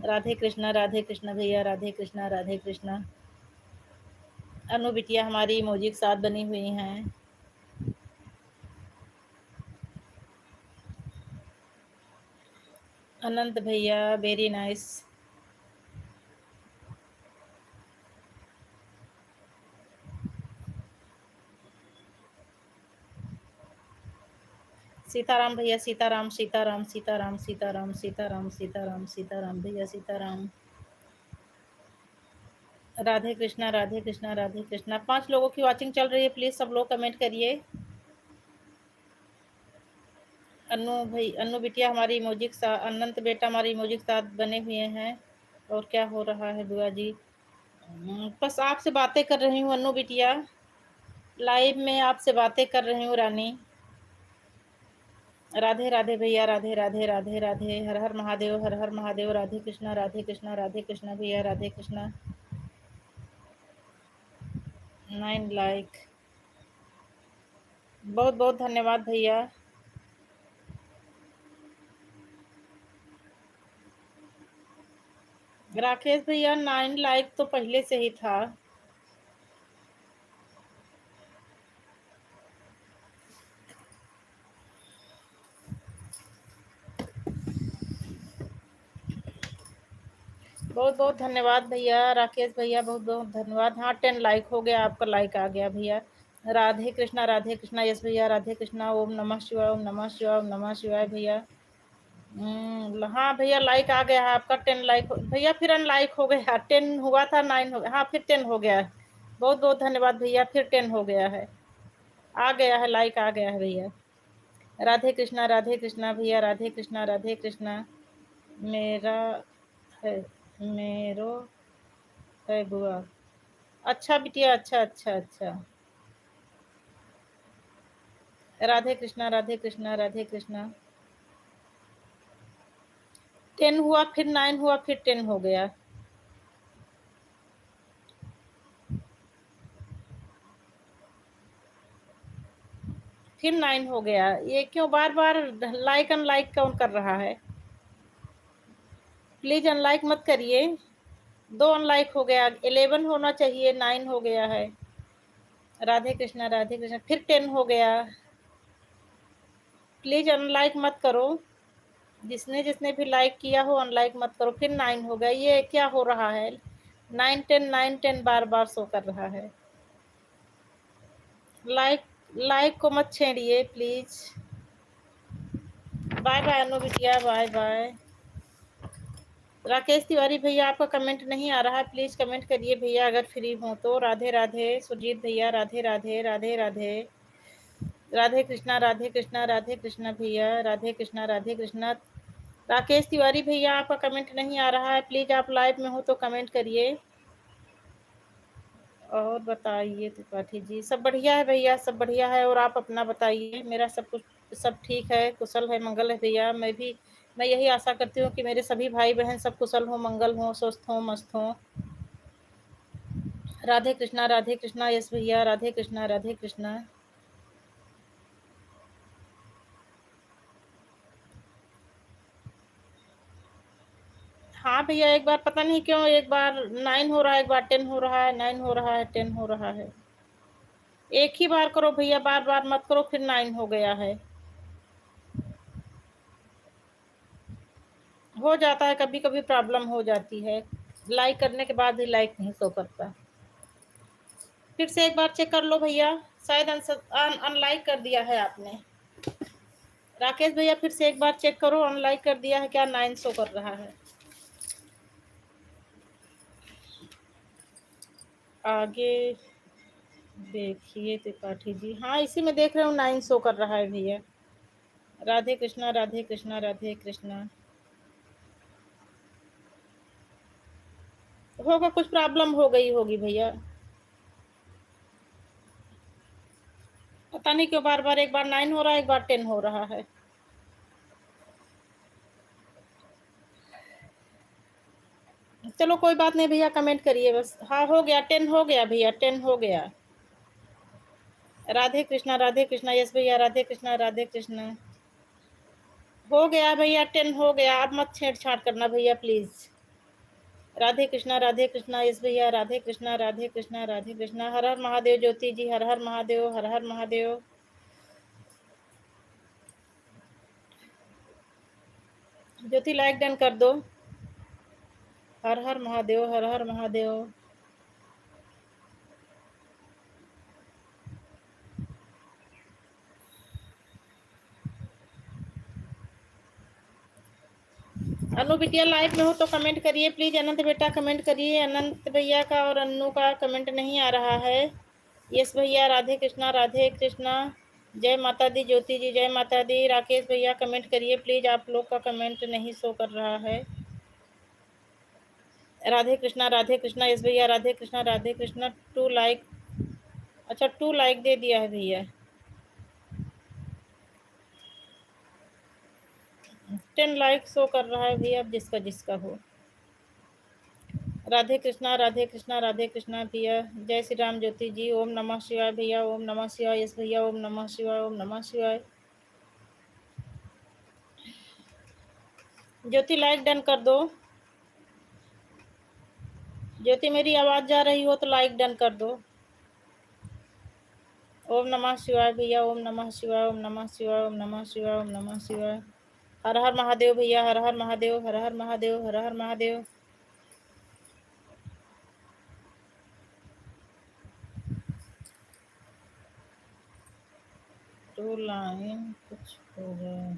राधे कृष्णा, राधे कृष्णा भैया, राधे कृष्णा, राधे कृष्णा। अनु बिटिया हमारी इमोजी के साथ बनी हुई हैं। अनंत भैया वेरी नाइस। सीताराम भैया, सीताराम, सीताराम, सीताराम, सीताराम, सीताराम, सीताराम, सीताराम भैया, सीताराम। राधे कृष्णा, राधे कृष्णा, राधे कृष्णा। 5 लोगों की वॉचिंग चल रही है, प्लीज सब लोग कमेंट करिए। अनु बिटिया हमारी इमोजी के साथ, अनंत बेटा हमारी इमोजी के साथ बने हुए हैं। और क्या हो रहा है बुआ जी? बस आपसे बातें कर रही हूँ अनु बिटिया, लाइव में आपसे बातें कर रही हूँ रानी। राधे राधे भैया, राधे राधे, राधे राधे, हर हर महादेव, हर हर महादेव। राधे कृष्णा, राधे कृष्णा, राधे कृष्णा भैया, राधे कृष्णा। 9 लाइक। बहुत बहुत धन्यवाद भैया। राकेश भैया 9 लाइक तो पहले से ही था। बहुत बहुत धन्यवाद भैया, राकेश भैया बहुत बहुत धन्यवाद। हाँ 10 लाइक हो गया, आपका लाइक आ गया भैया। राधे कृष्णा राधे कृष्णा, यस भैया राधे कृष्णा। ओम नमः शिवाय, ओम नमः शिवाय, ओम नमः शिवाय भैया। हाँ भैया लाइक आ गया है आपका। 10 लाइक भैया, फिर अनलाइक हो गया। 10 हुआ था, 9 हो गया, हाँ फिर 10 हो गया है। बहुत बहुत धन्यवाद भैया, फिर 10 हो गया है, आ गया है, लाइक आ गया है भैया। राधे कृष्णा भैया, राधे कृष्णा राधे कृष्णा। मेरा है, मेरो है बुआ। अच्छा बिटिया, अच्छा अच्छा अच्छा। राधे कृष्णा राधे कृष्णा राधे कृष्णा। 10 हुआ, फिर 9 हुआ, फिर 10 हो गया। फिर 9 हो गया। ये क्यों बार बार लाइक अनलाइक कौन कर रहा है? प्लीज अनलाइक मत करिए। 2 अनलाइक हो गया, 11 होना चाहिए, 9 हो गया है। राधे कृष्णा, फिर 10 हो गया। प्लीज अनलाइक मत करो। जिसने जिसने भी लाइक किया हो अनलाइक मत करो। फिर 9 हो गया, ये क्या हो रहा है? 9 10 बार बार शो कर रहा है। लाइक लाइक को मत छेड़िए प्लीज। बाय बाय अनु बिटिया, बाय बाय। राकेश तिवारी भैया आपका कमेंट नहीं आ रहा है, प्लीज कमेंट करिए भैया अगर फ्री हो तो। राधे राधे सुजीत भैया, राधे राधे राधे राधे। राधे कृष्णा राधे कृष्णा राधे कृष्णा भैया, राधे कृष्णा राधे कृष्णा। राकेश तिवारी भैया आपका कमेंट नहीं आ रहा है, प्लीज आप लाइव में हो तो कमेंट करिए। और बताइए त्रिपाठी जी, सब बढ़िया है भैया, सब बढ़िया है। और आप अपना बताइए, मेरा सब कुछ सब ठीक है, कुशल है, मंगल है भैया। मैं यही आशा करती हूँ कि मेरे सभी भाई बहन सब कुशल हो, मंगल हो, स्वस्थ हो, मस्त हो। राधे कृष्णा यस भैया, राधे कृष्णा राधे कृष्णा। हाँ भैया, एक बार पता नहीं क्यों, एक बार 9 हो रहा है, एक बार 10 हो रहा है, 9 हो रहा है, 10 हो रहा है। एक ही बार करो भैया, बार बार मत करो, फिर 9 हो गया है। हो जाता है, कभी कभी प्रॉब्लम हो जाती है। लाइक करने के बाद भी लाइक नहीं शो करता। फिर से एक बार चेक कर लो भैया, शायद अनलाइक कर दिया है आपने। राकेश भैया फिर से एक बार चेक करो, अनलाइक कर दिया है क्या? 9 शो कर रहा है। आगे देखिए त्रिपाठी जी, हाँ इसी में देख रहे हूँ, 9 शो कर रहा है भैया। राधे कृष्णा राधे कृष्णा राधे कृष्णा। होगा, कुछ प्रॉब्लम हो गई होगी भैया, पता नहीं क्यों बार बार, एक बार 9 हो रहा है, एक बार 10 हो रहा है। चलो कोई बात नहीं भैया, कमेंट करिए बस। हाँ हो गया, 10 हो गया भैया, 10 हो गया। राधे कृष्णा यस भैया, राधे कृष्णा राधे कृष्णा। हो गया भैया, 10 हो गया, अब मत छेड़छाड़ करना भैया प्लीज। राधे कृष्णा यस भैया, राधे कृष्णा राधे कृष्णा राधे कृष्णा। हर हर महादेव ज्योति जी, हर हर महादेव, हर हर महादेव। ज्योति लाइक डन कर दो। हर हर महादेव, हर हर महादेव। अनु बिटिया लाइव में हो तो कमेंट करिए प्लीज। अनंत बेटा कमेंट करिए, अनंत भैया का और अन्नू का कमेंट नहीं आ रहा है। यस भैया, राधे कृष्णा राधे कृष्णा। जय माता दी ज्योति जी, जय माता दी। राकेश भैया कमेंट करिए प्लीज, आप लोग का कमेंट नहीं शो कर रहा है। राधे कृष्णा यस भैया, राधे कृष्णा राधे कृष्णा। 2 लाइक, अच्छा 2 लाइक दे दिया है भैया। 10 लाइक शो कर रहा है भैया, अब जिसका जिसका हो। राधे कृष्णा, राधे कृष्णा, राधे कृष्णा भैया। जय श्री राम ज्योति जी। ओम नमः शिवाय भैया, ओम नमः शिवाय। यस भैया, ओम नमः शिवाय, ओम नमः शिवाय। ज्योति लाइक डन कर दो। ज्योति मेरी आवाज जा रही हो तो लाइक डन कर दो। ओम नमः शिवाय भैया, ओम नमः शिवाय, ओम नमः शिवाय, ओम नमः शिवाय, ओम नमः शिवाय। हर हर महादेव भैया, हर हर महादेव, हर हर महादेव, हर हर महादेव। टू लाइन कुछ हो गया।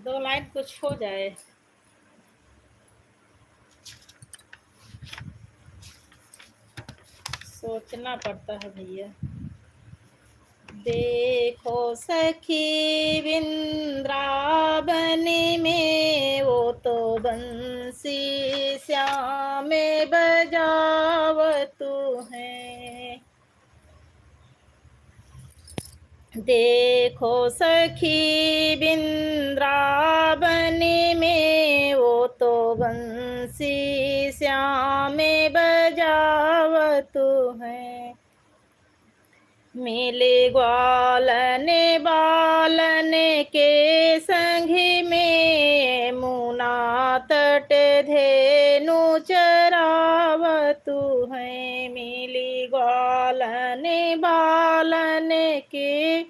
दो लाइन कुछ हो जाए। सोचना पड़ता है भैया। देखो सखी वृंदावन में वो तो बंसी श्याम बजावतु है। देखो सखी वृंदावन में वो तो बंसी श्याम बजावतु है। मिले ग्वालन बालन के संग में मुना तट धेनु चरावतु है। मिली ग्वालन बालन के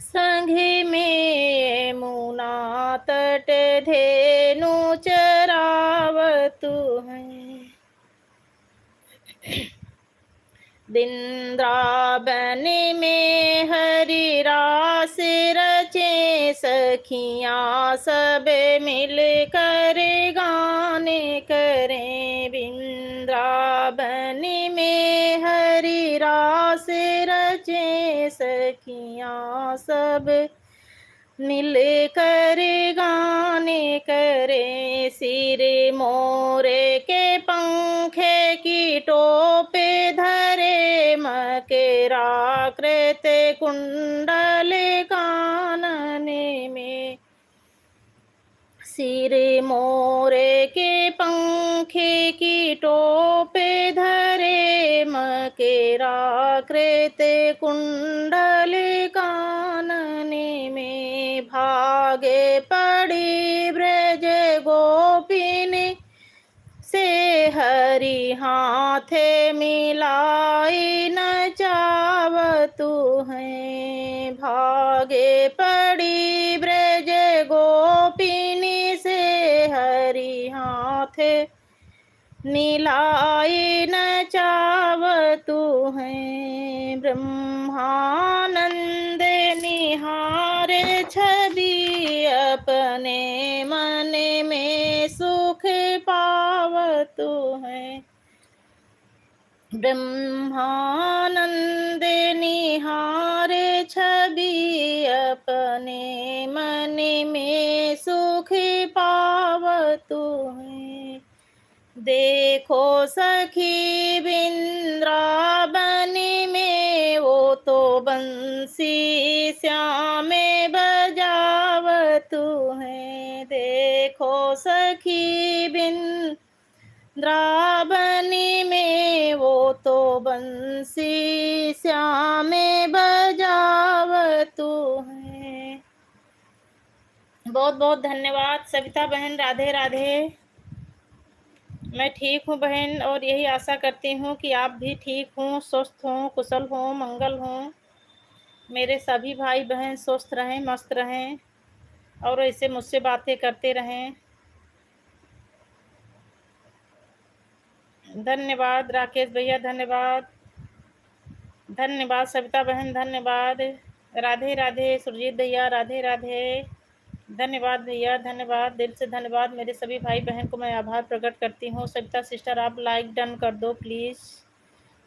संग में मुना तट धेनु चरावतु है। वृंदावन में हरि रास रचे सखियाँ सब मिल कर गाने करें। वृंदावन में हरि रास रचे सखियाँ सब मिल कर गाने करे। सिर मोरे के पंखे की टोपे धरे मकेरा कृत कुंडल कानने में। सिर मोरे के पंखे की टोपे धरे मकेरा कृत कुंडल कानने में। भागे पड़ी ब्रज गोपिन से हरि हाथे मिलाई नचावतु है। भागे पड़ी ब्रज गोपिनी से हरि हाथे मिलाई नचावतु है। ब्रह्मानंद निहार छवि अपने मन में सुख पावतु है। ब्रह्मानंद निहार छवि अपने मन में सुख पावतु है। देखो सखी वृंदावन में वो तो बंसी श्याम बजावतु है। देखो सखी वृंदावन में वो तो बंसी श्याम बजावतु है। बहुत बहुत धन्यवाद सविता बहन। राधे राधे। मैं ठीक हूँ बहन, और यही आशा करती हूँ कि आप भी ठीक हों, स्वस्थ हों, कुशल हों, मंगल हों। मेरे सभी भाई बहन स्वस्थ रहें, मस्त रहें, और ऐसे मुझसे बातें करते रहें। धन्यवाद राकेश भैया, धन्यवाद। धन्यवाद सविता बहन, धन्यवाद। राधे राधे सुरजीत भैया, राधे राधे। धन्यवाद भैया, धन्यवाद, दिल से धन्यवाद। मेरे सभी भाई बहन को मैं आभार प्रकट करती हूँ। सविता सिस्टर आप लाइक डन कर दो प्लीज़।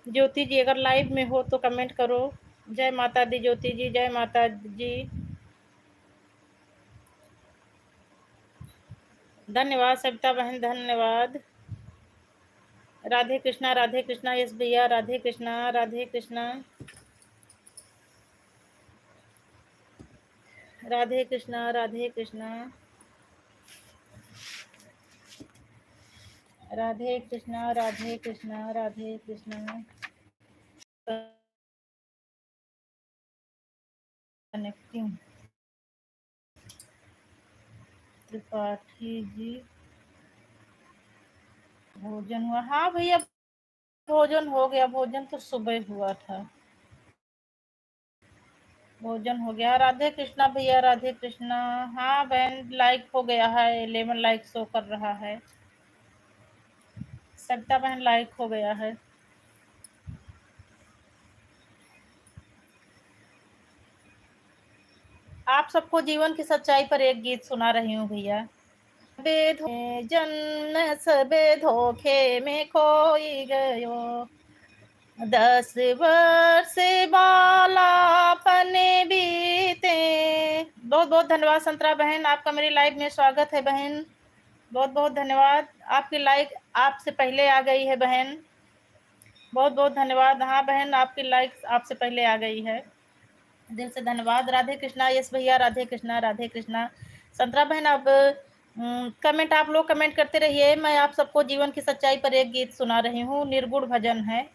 ज्योति जी अगर लाइव में हो तो कमेंट करो। जय माता दी ज्योति जी, जय माता जी। धन्यवाद सविता बहन, धन्यवाद। राधे कृष्णा, राधे कृष्णा। यस भैया, राधे कृष्णा, राधे कृष्णा। राधे कृष्णा, राधे कृष्णा, राधे कृष्णा, राधे कृष्णा, राधे कृष्णा। कनेक्टिंग त्रिपाठी जी। भोजन हुआ? हाँ भैया, भोजन हो गया। भोजन तो सुबह हुआ था। भोजन हो गया। राधे कृष्णा भैया, राधे कृष्णा। हाँ बहन, लाइक हो गया है, 11 लाइक शो कर रहा है। सविता बहन, लाइक हो गया है। आप सबको जीवन की सच्चाई पर एक गीत सुना रही हूँ भैया। जन्म सबे धोखे में खोई गयो, 10 वर्ष बालापने बीते। बहुत बहुत धन्यवाद संतरा बहन, आपका मेरी लाइव में स्वागत है बहन। बहुत बहुत धन्यवाद। आपकी लाइक आपसे पहले आ गई है बहन। बहुत बहुत धन्यवाद। हाँ बहन, आपकी लाइक आपसे पहले आ गई है। दिल से धन्यवाद। राधे कृष्णा। यस भैया, राधे कृष्णा, राधे कृष्णा। संतरा बहन, अब कमेंट आप लोग कमेंट करते रहिए। मैं आप सबको जीवन की सच्चाई पर एक गीत सुना रही हूँ। निर्गुण भजन है।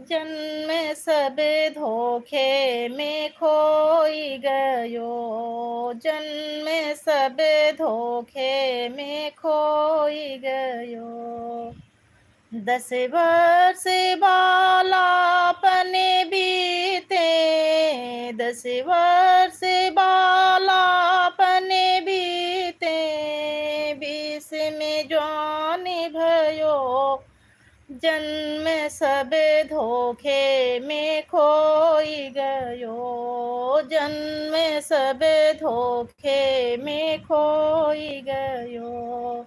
जन्म सब धोखे में खोई गयो, जन्म सब धोखे में खोई गयो, 10 वर्ष बालापने बीते, 10 वर्ष बालापने बीते, 20 में जवानी भयो, जन्म सब धोखे में खोई गयो, जन्म सब धोखे में खोई गयो,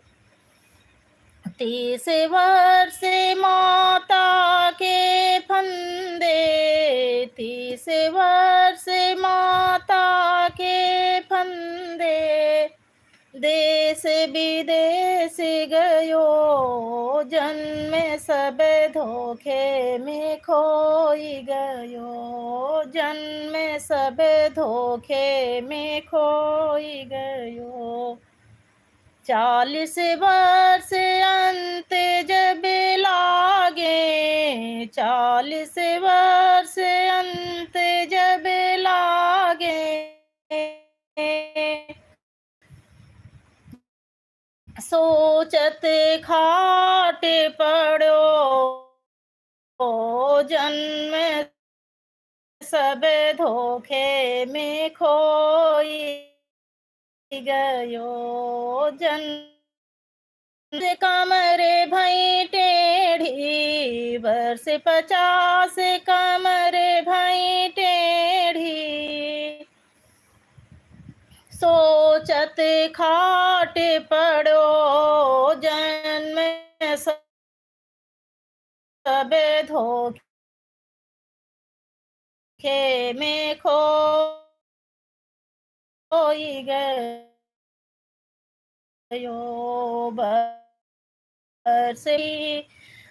30 वर्ष माता के फंदे, 30 वर्ष माता के फंदे, देश विदेश गयो, जन्म सब धोखे में खोई गयो, जन्म सब धोखे में खोई गयो, 40 वर्ष अंत जब लागे, 40 वर्ष अंत जब लागे, सोचत खाट पड़ो, जन्म सब धोखे में खोई गयो, जन्म कमरे भई टेढ़ी, वर्ष 50 कमरे भई टेढ़ी, सोचत खाट पड़ो, जन्म सब धोखे में खोई गयो, बरसी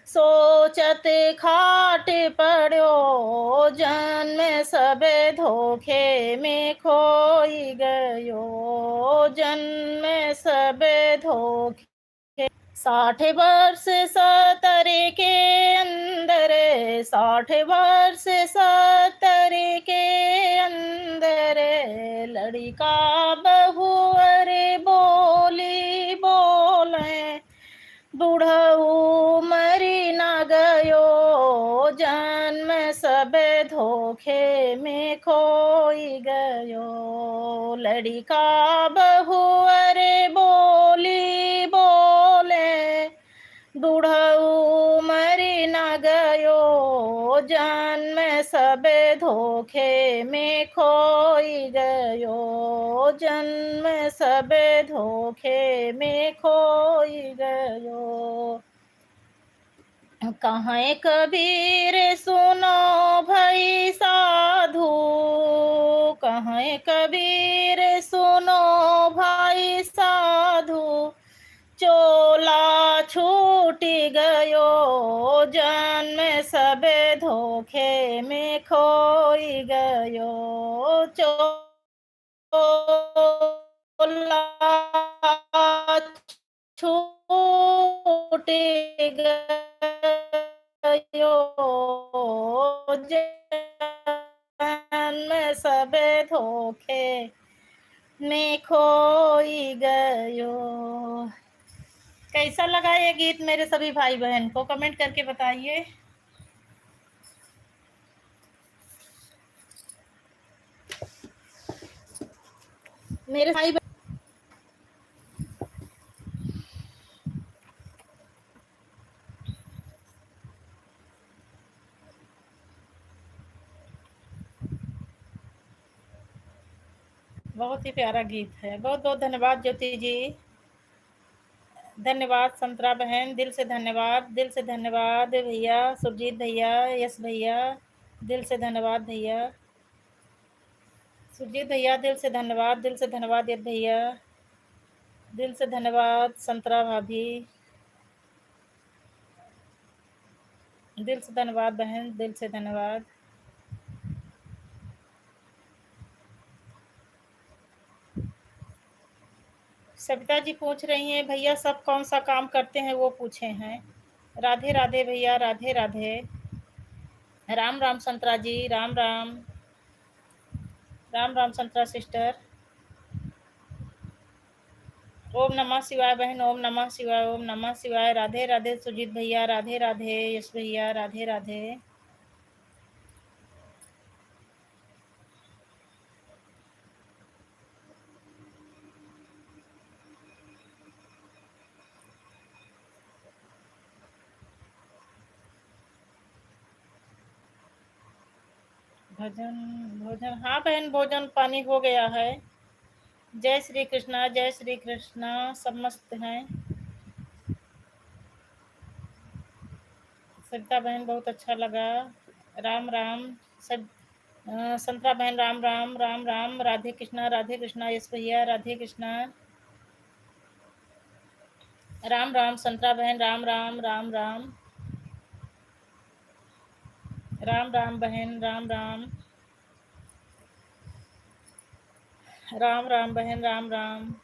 सोचत खाट पड़ो, जन्म सब धोखे में खोई गयो, जन्म सब धोखे। 60 वर्ष 70 के अंदर, 60 वर्ष 70 के अंदर, लड़का बहू अरे बोली बोले, बूढ़ऊ मरी न गयो, जन्म सब धोखे में खोई गयो, लड़का बहू अरे बोली बोले, बूढ़ऊ मरी न गयो, जन्म सब धोखे में खोई गयो, जन्म सब धोखे में खोई गयो, कहाँ कबीर सुनो भई साधु, कहाँ कबीर सुनो भाई साधु, चोला छूट गयो, जन्म सबे धोखे में खोई गयो, चोला छूट गयो, जन्म सबे धोखे में खोई गयो। कैसा लगा ये गीत मेरे सभी भाई बहन को कमेंट करके बताइए। मेरे भाई बहुत ही प्यारा गीत है। बहुत बहुत धन्यवाद ज्योति जी, धन्यवाद संतरा बहन, दिल से धन्यवाद, दिल से धन्यवाद भैया, सुरजीत भैया, यश भैया, दिल से धन्यवाद भैया, सुरजीत भैया दिल से धन्यवाद, दिल से धन्यवाद यश भैया, दिल से धन्यवाद संतरा भाभी, दिल से धन्यवाद बहन, दिल से धन्यवाद। सविता जी पूछ रही हैं भैया सब कौन सा काम करते हैं, वो पूछे हैं। राधे राधे भैया, राधे राधे, राम राम संतरा जी, राम राम, राम राम संतरा सिस्टर, ओम नमः शिवाय बहन, ओम नमः शिवाय, ओम नमः शिवाय। राधे राधे सुजीत भैया, राधे राधे यश भैया, राधे राधे। भजन भोजन, हाँ बहन भोजन पानी हो गया है। जय श्री कृष्णा, जय श्री कृष्णा, सब मस्त हैं। सविता बहन बहुत अच्छा लगा, राम राम सब। संतरा बहन राम राम, राम राम, राधे कृष्णा, राधे कृष्णा यश भैया, राधे कृष्णा, राम राम संतरा बहन, राम राम, राम राम, राम राम बहन, राम राम, राम राम बहन, राम राम।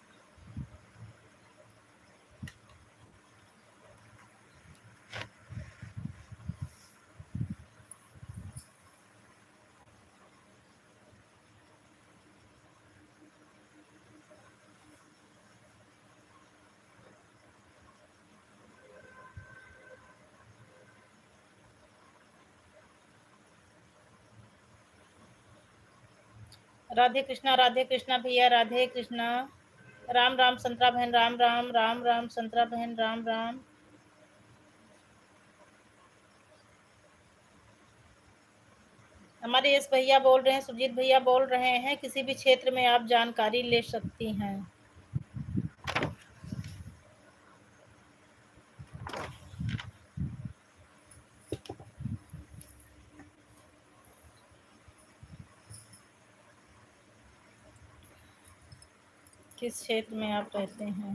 राधे कृष्णा भैया, राधे कृष्णा, राम राम संतरा बहन, राम राम, राम राम संतरा बहन, राम राम। हमारे यश भैया बोल रहे हैं, सुजीत भैया बोल रहे हैं किसी भी क्षेत्र में आप जानकारी ले सकती हैं। किस क्षेत्र में आप रहते हैं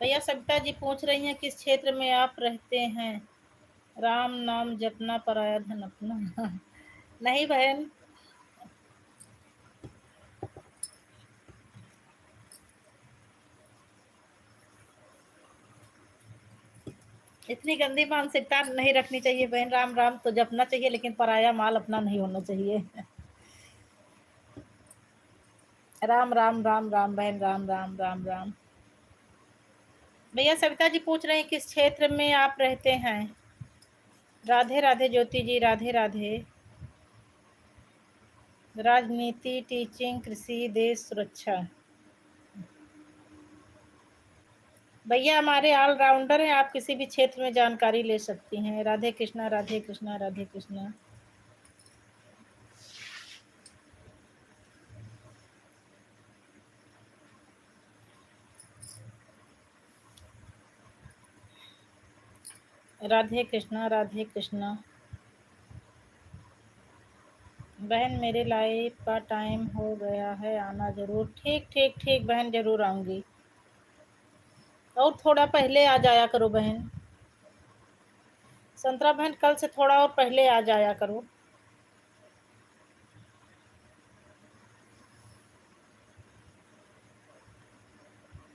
भैया? सविता जी पूछ रही हैं किस क्षेत्र में आप रहते हैं। राम नाम जपना पराया धन अपना। नहीं बहन, इतनी गंदी मानसिकता नहीं रखनी चाहिए बहन। राम राम तो जपना चाहिए, लेकिन पराया माल अपना नहीं होना चाहिए। राम राम, राम राम बहन, राम राम, राम राम। भैया सविता जी पूछ रहे हैं किस क्षेत्र में आप रहते हैं। राधे राधे ज्योति जी, राधे राधे। राजनीति, टीचिंग, कृषि, देश सुरक्षा। भैया हमारे ऑलराउंडर हैं, आप किसी भी क्षेत्र में जानकारी ले सकती हैं। राधे कृष्णा, राधे कृष्णा, राधे कृष्णा। राधे कृष्णा, राधे कृष्णा। बहन मेरे लाइव का टाइम हो गया है, आना जरूर। ठीक ठीक ठीक बहन, जरूर आऊंगी। और थोड़ा पहले आ जाया करो बहन। संतरा बहन कल से थोड़ा और पहले आ जाया करो।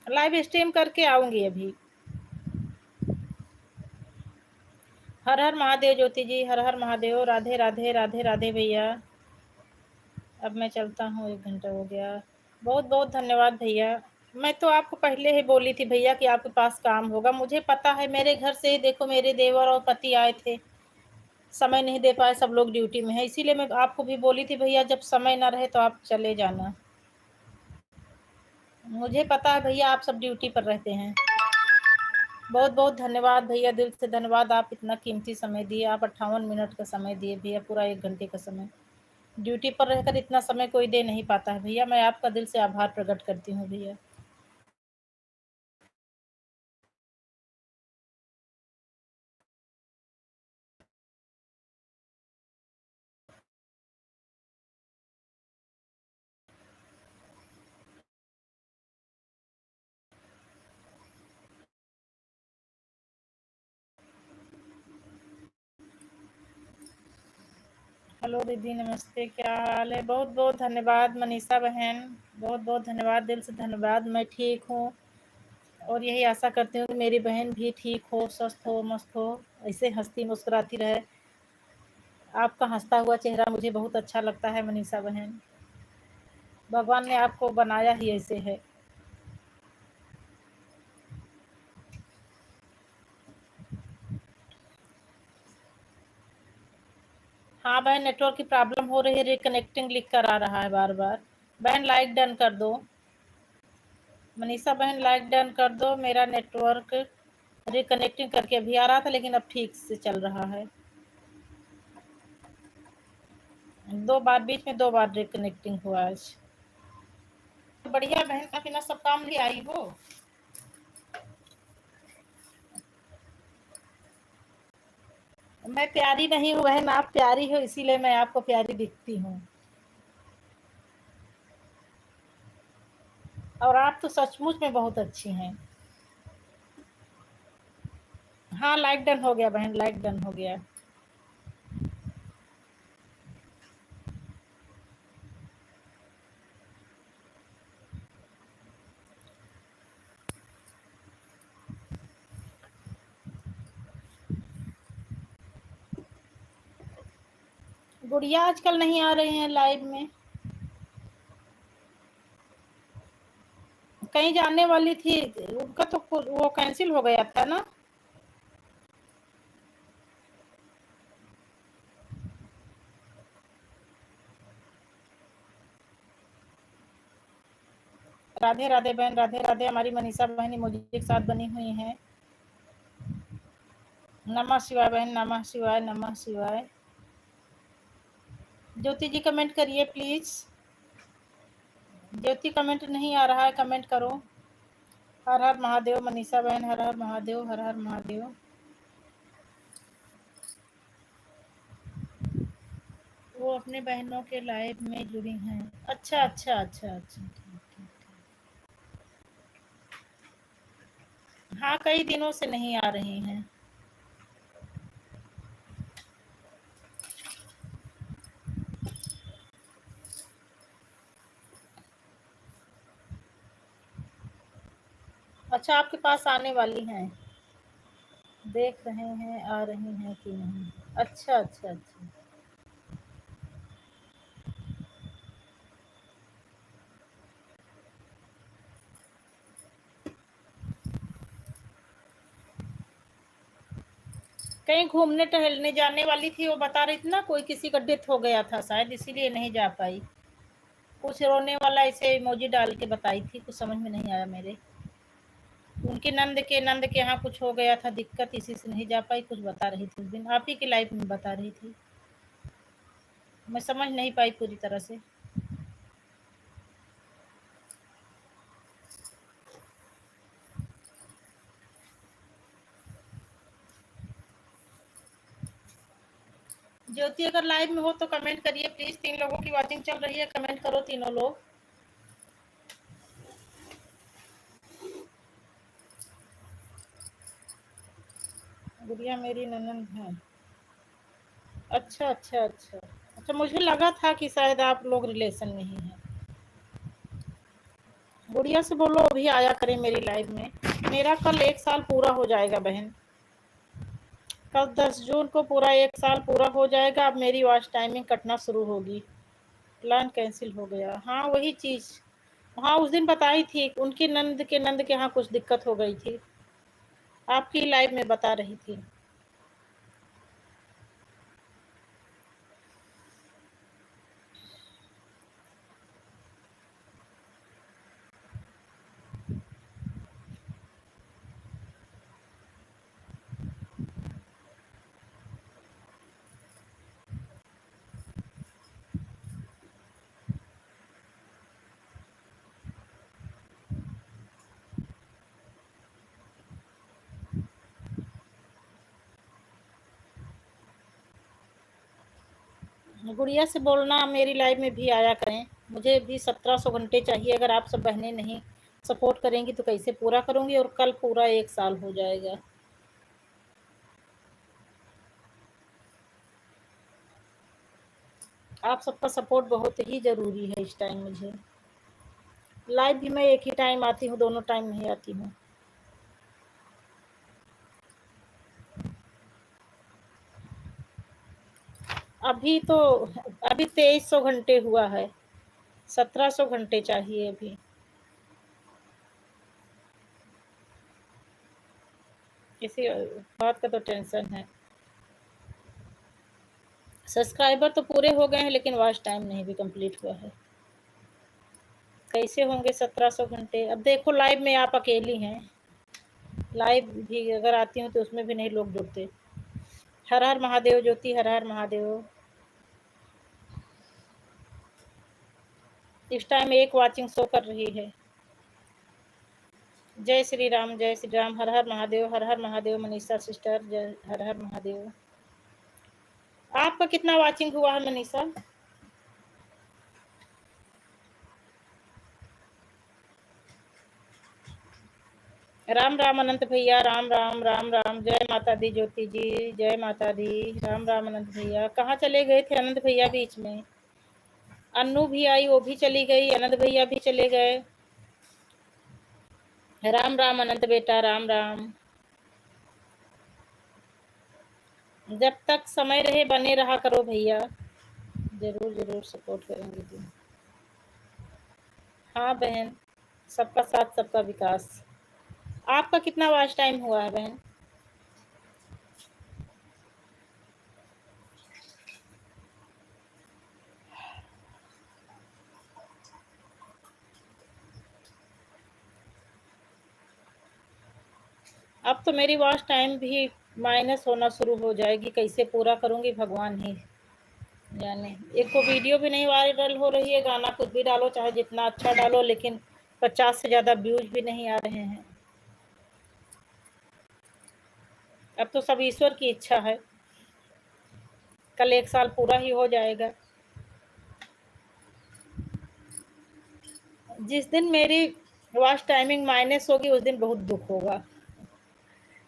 लाइव स्ट्रीम करके आऊंगी अभी। हर हर महादेव ज्योति जी, हर हर महादेव। राधे राधे राधे राधे भैया। अब मैं चलता हूँ, 1 घंटा हो गया। बहुत बहुत धन्यवाद भैया। मैं तो आपको पहले ही बोली थी भैया कि आपके पास काम होगा, मुझे पता है। मेरे घर से ही देखो, मेरे देवर और पति आए थे, समय नहीं दे पाए, सब लोग ड्यूटी में है, इसीलिए मैं आपको भी बोली थी भैया जब समय ना रहे तो आप चले जाना। मुझे पता है भैया आप सब ड्यूटी पर रहते हैं। बहुत बहुत धन्यवाद भैया, दिल से धन्यवाद। आप इतना कीमती समय दिए, आप 58 मिनट का समय दिए भैया, पूरा 1 घंटे का समय। ड्यूटी पर रहकर इतना समय कोई दे नहीं पाता है भैया, मैं आपका दिल से आभार प्रकट करती हूँ भैया। हेलो दीदी नमस्ते, क्या हाल है? बहुत बहुत धन्यवाद मनीषा बहन, बहुत बहुत धन्यवाद, दिल से धन्यवाद। मैं ठीक हूँ और यही आशा करती हूँ कि मेरी बहन भी ठीक हो, स्वस्थ हो, मस्त हो, ऐसे हंसती मुस्कुराती रहे। आपका हंसता हुआ चेहरा मुझे बहुत अच्छा लगता है मनीषा बहन, भगवान ने आपको बनाया ही ऐसे है। हाँ बहन, नेटवर्क की प्रॉब्लम हो रही है, रिकनेक्टिंग लिख कर आ रहा है बार बार। बहन लाइक डन कर दो, मनीषा बहन लाइक डन कर दो। मेरा नेटवर्क रिकनेक्टिंग करके अभी आ रहा था, लेकिन अब ठीक से चल रहा है। 2 बार, बीच में 2 बार रिकनेक्टिंग हुआ आज। बढ़िया बहन, का बिना सब काम भी आई हो। मैं प्यारी नहीं हूँ बहन, आप प्यारी हो, इसीलिए मैं आपको प्यारी दिखती हूँ। और आप तो सचमुच में बहुत अच्छी हैं। हाँ लाइक डन हो गया बहन, लाइक डन हो गया। गुड़िया आजकल नहीं आ रही हैं लाइव में, कहीं जाने वाली थी, उनका तो वो कैंसिल हो गया था ना। राधे राधे बहन, राधे राधे। हमारी मनीषा बहन इमोजी के साथ बनी हुई हैं। नमः शिवाय बहन, नमः शिवाय, नमः शिवाय। ज्योति जी कमेंट करिए प्लीज। ज्योति कमेंट नहीं आ रहा है, कमेंट करो। हर हर महादेव मनीषा बहन, हर हर महादेव, हर हर महादेव। वो अपने बहनों के लाइव में जुड़ी हैं। अच्छा अच्छा अच्छा अच्छा, ठीक ठीक। हाँ कई दिनों से नहीं आ रही हैं। अच्छा आपके पास आने वाली हैं, देख रहे हैं आ रही हैं कि नहीं। अच्छा अच्छा अच्छा। कहीं घूमने टहलने जाने वाली थी, वो बता रही थी ना, कोई किसी का डेथ हो गया था शायद, इसीलिए नहीं जा पाई। कुछ रोने वाला ऐसे इमोजी डाल के बताई थी, कुछ समझ में नहीं आया मेरे। उनके नंद के यहाँ कुछ हो गया था दिक्कत, इसी से नहीं जा पाई, कुछ बता रही थी उस दिन, आप ही की लाइफ में बता रही थी। मैं समझ नहीं पाई पूरी तरह से। ज्योति अगर लाइव में हो तो कमेंट करिए प्लीज, 3 लोगों की वॉचिंग चल रही है, कमेंट करो तीनों लोग। गुड़िया मेरी ननद है। अच्छा अच्छा अच्छा अच्छा, मुझे लगा था कि शायद आप लोग रिलेशन में ही हैं। गुड़िया से बोलो अभी आया करे मेरी लाइफ में। मेरा कल 1 साल पूरा हो जाएगा बहन। कल 10 जून को पूरा 1 साल पूरा हो जाएगा। अब मेरी वॉच टाइमिंग कटना शुरू होगी। प्लान कैंसिल हो गया, हाँ वही चीज। हाँ उस दिन बताई थी, उनकी नंद के यहाँ कुछ दिक्कत हो गई थी। आपकी लाइव में बता रही थी। गुड़िया से बोलना मेरी लाइफ में भी आया करें। मुझे भी 1700 घंटे चाहिए। अगर आप सब बहनें नहीं सपोर्ट करेंगी तो कैसे पूरा करूंगी। और कल पूरा 1 साल हो जाएगा। आप सबका सपोर्ट बहुत ही जरूरी है इस टाइम मुझे। लाइव भी मैं एक ही टाइम आती हूँ, दोनों टाइम नहीं आती हूँ। अभी तो अभी 2300 घंटे हुआ है। 1700 घंटे चाहिए अभी। इसी बात का तो टेंशन है। सब्सक्राइबर तो पूरे हो गए हैं लेकिन वॉच टाइम नहीं भी कंप्लीट हुआ है। कैसे होंगे 1700 घंटे। अब देखो लाइव में आप अकेली हैं। लाइव भी अगर आती हूँ तो उसमें भी नहीं लोग जुड़ते। हर हर महादेव ज्योति, हर हर महादेव। इस टाइम एक वाचिंग शो कर रही है। जय श्री राम, जय श्री राम, हर हर महादेव, हर हर महादेव। मनीषा सिस्टर, जय हर हर महादेव। आपका कितना वाचिंग हुआ है मनीषा? राम राम अनंत भैया, राम राम राम राम। जय माता दी ज्योति जी, जय माता दी। राम राम अनंत भैया। कहाँ चले गए थे अनंत भैया बीच में? अन्नू भी आई, वो भी चली गई। अनंत भैया भी चले गए। राम राम अनंत बेटा, राम राम। जब तक समय रहे बने रहा करो भैया। जरूर जरूर सपोर्ट करेंगे जी। हाँ बहन, सबका साथ सबका विकास। आपका कितना वॉच टाइम हुआ है बहन? अब तो मेरी वॉच टाइम भी माइनस होना शुरू हो जाएगी। कैसे पूरा करूंगी भगवान ही जाने। एक तो वीडियो भी नहीं वायरल हो रही है। गाना कुछ भी डालो, चाहे जितना अच्छा डालो, लेकिन 50 से ज्यादा व्यूज भी नहीं आ रहे हैं। अब तो सब ईश्वर की इच्छा है। कल 1 साल पूरा ही हो जाएगा। जिस दिन मेरी वॉच टाइमिंग माइनस होगी उस दिन बहुत दुख होगा।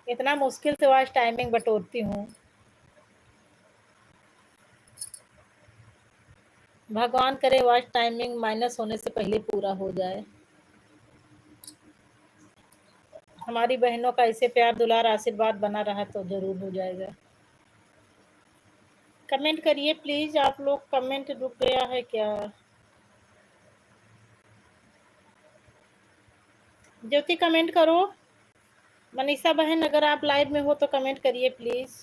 इतना मुश्किल से वॉच टाइमिंग बटोरती हूँ। भगवान करे वॉच टाइमिंग माइनस होने से पहले पूरा हो जाए। हमारी बहनों का ऐसे प्यार दुलार आशीर्वाद बना रहा तो जरूर हो जाएगा। कमेंट करिए प्लीज। आप लोग कमेंट रुक गया है क्या? ज्योति कमेंट करो। मनीषा बहन अगर आप लाइव में हो तो कमेंट करिए प्लीज।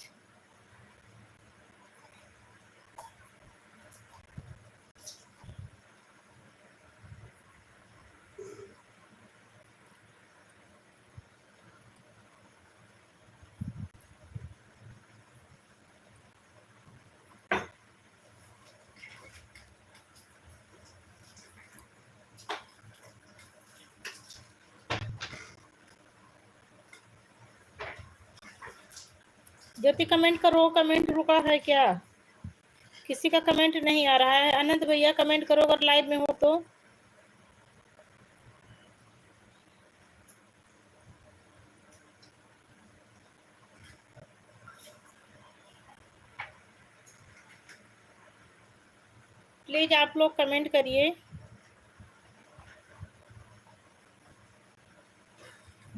ज्योति कमेंट करो। कमेंट रुका है क्या? किसी का कमेंट नहीं आ रहा है। अनंत भैया कमेंट करो अगर लाइव में हो तो। प्लीज आप लोग कमेंट करिए।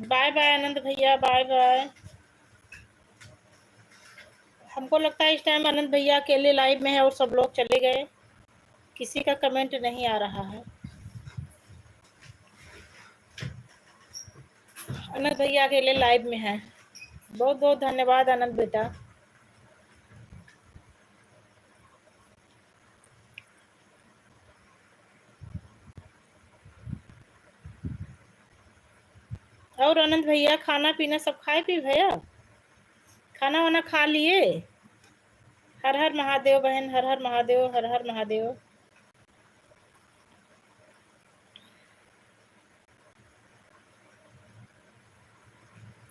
बाय बाय आनंद भैया, बाय बाय। हमको लगता है इस टाइम आनंद भैया अकेले लाइव में है और सब लोग चले गए, किसी का कमेंट नहीं आ रहा है। आनंद भैया अकेले लाइव में है। बहुत बहुत धन्यवाद आनंद बेटा। और आनंद भैया खाना पीना सब खाए पी भैया, खाना वाना खा लिए? हर हर महादेव बहन, हर हर महादेव, हर हर महादेव।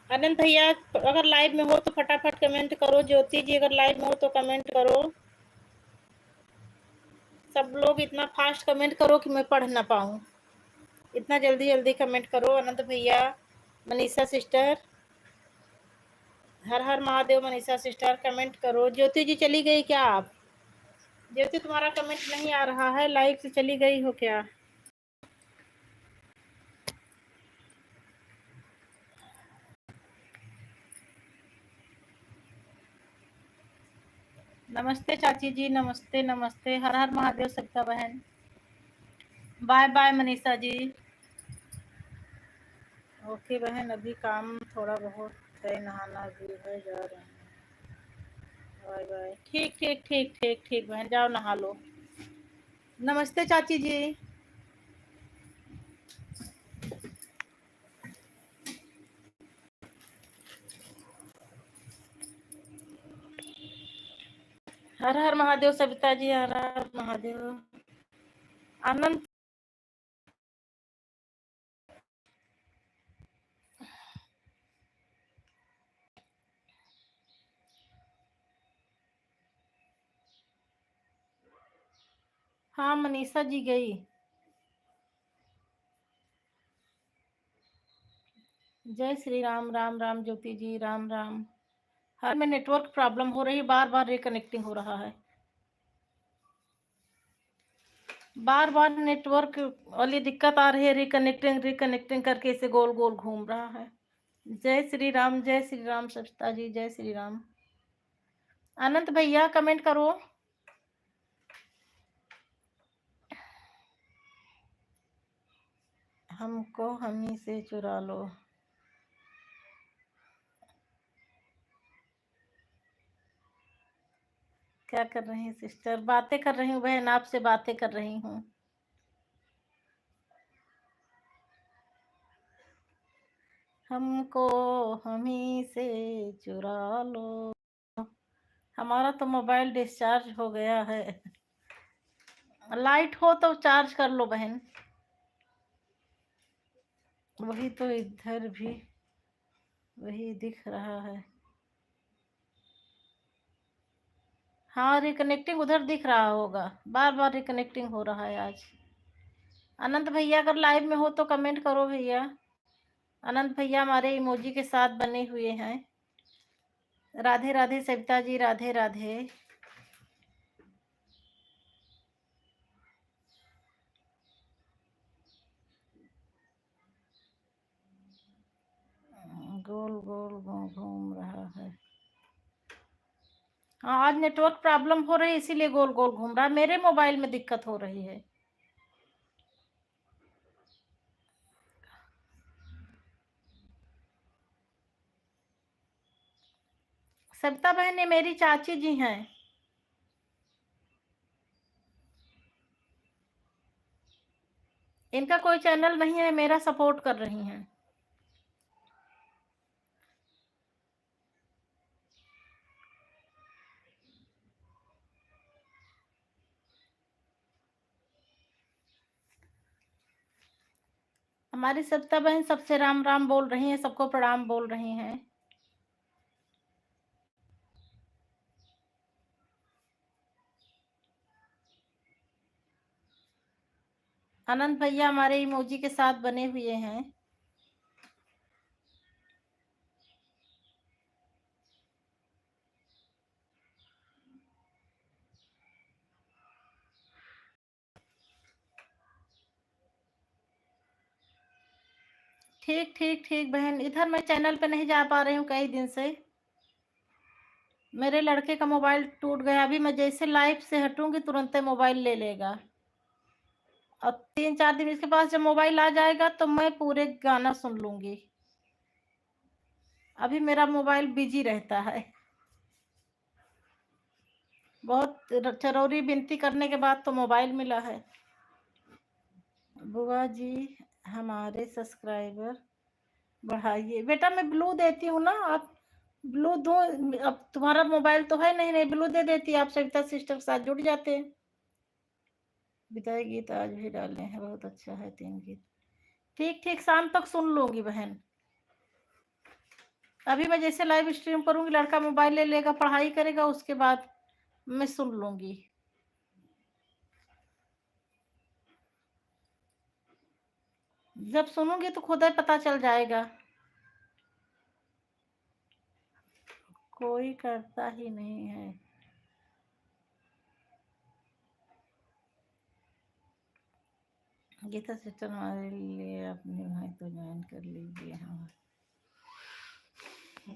आनंद भैया अगर लाइव में हो तो फटाफट कमेंट करो। ज्योति जी अगर लाइव में हो तो कमेंट करो। सब लोग इतना फास्ट कमेंट करो कि मैं पढ़ ना पाऊँ। इतना जल्दी जल्दी कमेंट करो। आनंद भैया, मनीषा सिस्टर, हर हर महादेव। मनीषा सिस्टर कमेंट करो। ज्योति जी चली गई क्या आप? ज्योति तुम्हारा कमेंट नहीं आ रहा है, लाइव से चली गई हो क्या? नमस्ते चाची जी, नमस्ते नमस्ते। हर हर महादेव सविता बहन। Bye bye Manisha ji. Okay बहन, अभी काम थोड़ा बहुत है, नहाना भी है, जा रहे हैं। Bye bye. ठीक ठीक ठीक ठीक ठीक बहन, जाओ नहा लो। नमस्ते चाची जी। हर हर महादेव सविता जी, हर हर महादेव। आनंद, हाँ मनीषा जी गई। जय श्री राम, राम राम ज्योति जी, राम राम। हर में नेटवर्क प्रॉब्लम हो रही, बार बार रिकनेक्टिंग हो रहा है, बार बार नेटवर्क वाली दिक्कत आ रही है। रिकनेक्टिंग रिकनेक्टिंग करके इसे गोल गोल घूम रहा है। जय श्री राम, जय श्री राम सविता जी, जय श्री राम। अनंत भैया कमेंट करो। हमको हमी से चुरा लो। क्या कर रही हैं सिस्टर? बातें कर रही हूँ बहन, आपसे बातें कर रही हूँ। हमको हमी से चुरा लो। हमारा तो मोबाइल डिस्चार्ज हो गया है। लाइट हो तो चार्ज कर लो बहन। वही तो इधर भी वही दिख रहा है। हाँ रिकनेक्टिंग उधर दिख रहा होगा, बार बार रिकनेक्टिंग हो रहा है आज। अनंत भैया अगर लाइव में हो तो कमेंट करो भैया। अनंत भैया हमारे इमोजी के साथ बने हुए हैं। राधे राधे सविता जी, राधे राधे। गोल गोल घूम रहा है। हाँ आज नेटवर्क प्रॉब्लम हो रही है, इसीलिए गोल गोल घूम रहा है। मेरे मोबाइल में दिक्कत हो रही है। सविता बहन ये मेरी चाची जी हैं। इनका कोई चैनल नहीं है, मेरा सपोर्ट कर रही हैं। हमारी सविता बहन सबसे राम राम बोल रही हैं, सबको प्रणाम बोल रही हैं। आनंद भैया हमारे इमोजी के साथ बने हुए हैं। ठीक ठीक ठीक बहन, इधर मैं चैनल पे नहीं जा पा रही हूँ कई दिन से। मेरे लड़के का मोबाइल टूट गया, अभी मैं जैसे लाइव से हटूंगी तुरंत मोबाइल ले लेगा। और 3-4 दिन इसके पास जब मोबाइल आ जाएगा तो मैं पूरे गाना सुन लूंगी। अभी मेरा मोबाइल बिजी रहता है। बहुत जरूरी विनती करने के बाद तो मोबाइल मिला है। बुआ जी हमारे सब्सक्राइबर बढ़ाइए। बेटा मैं ब्लू देती हूँ ना, आप ब्लू दो। अब तुम्हारा मोबाइल तो है नहीं, नहीं ब्लू दे देती, आप सविता सिस्टर के साथ जुड़ जाते हैं। विदाई गीत आज भी डाले हैं, बहुत अच्छा है 3 गीत। ठीक ठीक शाम तक सुन लूंगी बहन। अभी मैं जैसे लाइव स्ट्रीम करूंगी, लड़का मोबाइल ले लेगा, पढ़ाई करेगा, उसके बाद मैं सुन लूंगी। जब सुनूंगी तो खुद ही पता चल जाएगा। कोई करता ही नहीं है। गीता सिस्टर हमारे लिए अपने भाई तो ज्वाइन कर लीजिए। हाँ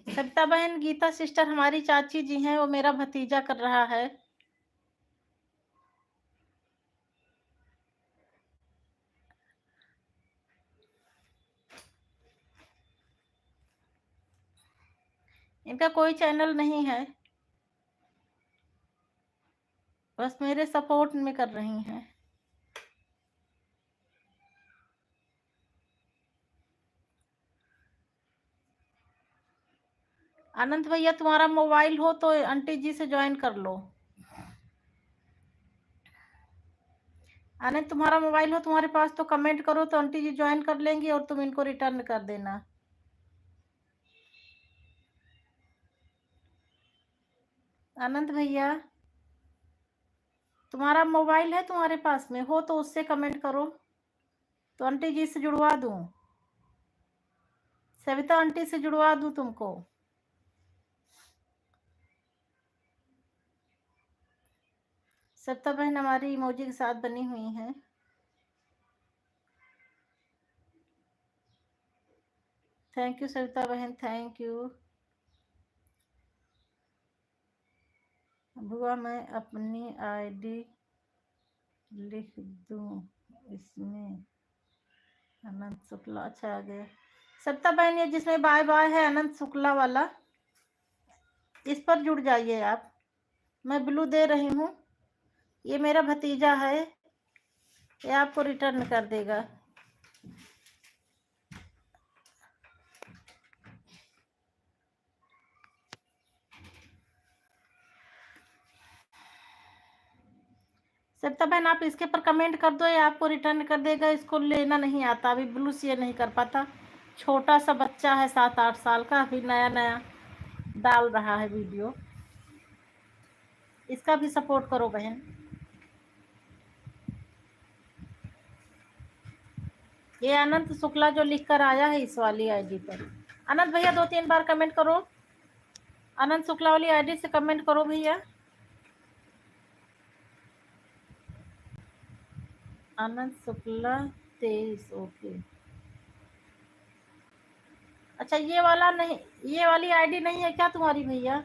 सविता बहन, गीता सिस्टर हमारी चाची जी हैं, वो मेरा भतीजा कर रहा है। इनका कोई चैनल नहीं है, बस मेरे सपोर्ट में कर रही हैं। आनंद भैया तुम्हारा मोबाइल हो तो आंटी जी से ज्वाइन कर लो। आनंद तुम्हारा मोबाइल हो तुम्हारे पास तो कमेंट करो, तो आंटी जी ज्वाइन कर लेंगी और तुम इनको रिटर्न कर देना। आनंद भैया तुम्हारा मोबाइल है तुम्हारे पास में हो तो उससे कमेंट करो, तो आंटी जी से जुड़वा दूं, सविता आंटी से जुड़वा दूं तुमको। सविता बहन हमारी इमोजी के साथ बनी हुई हैं। थैंक यू सविता बहन, थैंक यू। बुआ मैं अपनी आईडी लिख दूं इसमें? अनंत शुक्ला, अच्छा आ गया। सविता बहन ये जिसमें बाय बाय है अनंत शुक्ला वाला, इस पर जुड़ जाइए आप। मैं ब्लू दे रही हूँ, ये मेरा भतीजा है, ये आपको रिटर्न कर देगा। सविता बहन आप इसके पर कमेंट कर दो, ये आपको रिटर्न कर देगा। इसको लेना नहीं आता, अभी ब्लू से नहीं कर पाता, छोटा सा बच्चा है 7-8 साल का, अभी नया नया डाल रहा है वीडियो। इसका भी सपोर्ट करो बहन। ये अनंत शुक्ला जो लिख कर आया है इस वाली आईडी पर। अनंत भैया 2-3 बार कमेंट करो, अनंत शुक्ला वाली आईडी से कमेंट करो भैया। अनंत शुक्ला 23, ओके। अच्छा ये वाला नहीं, ये वाली आईडी नहीं है क्या तुम्हारी भैया?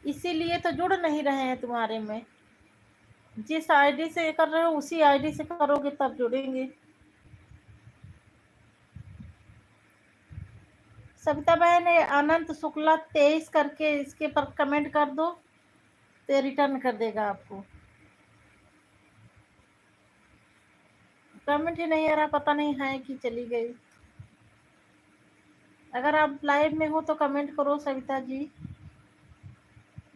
इसीलिए तो जुड़ नहीं रहे हैं तुम्हारे में। जिस आईडी से कर रहे हो उसी आईडी से करोगे तब जुड़ेंगे। सविता बहन अनंत शुक्ला 23 करके इसके पर कमेंट कर दो, तो रिटर्न कर देगा आपको। कमेंट ही नहीं आ रहा, पता नहीं है कि चली गई। अगर आप लाइव में हो तो कमेंट करो सविता जी।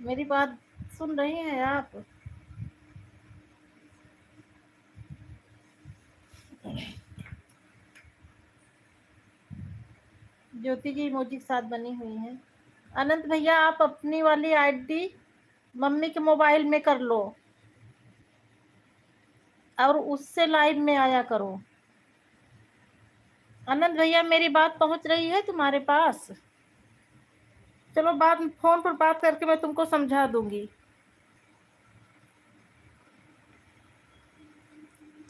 मेरी बात सुन रही हैं आप? ज्योति जी इमोजी के साथ बनी हुई है। अनंत भैया आप अपनी वाली आईडी मम्मी के मोबाइल में कर लो और उससे लाइव में आया करो। अनंत भैया मेरी बात पहुंच रही है तुम्हारे पास? चलो बात फोन पर बात करके मैं तुमको समझा दूंगी।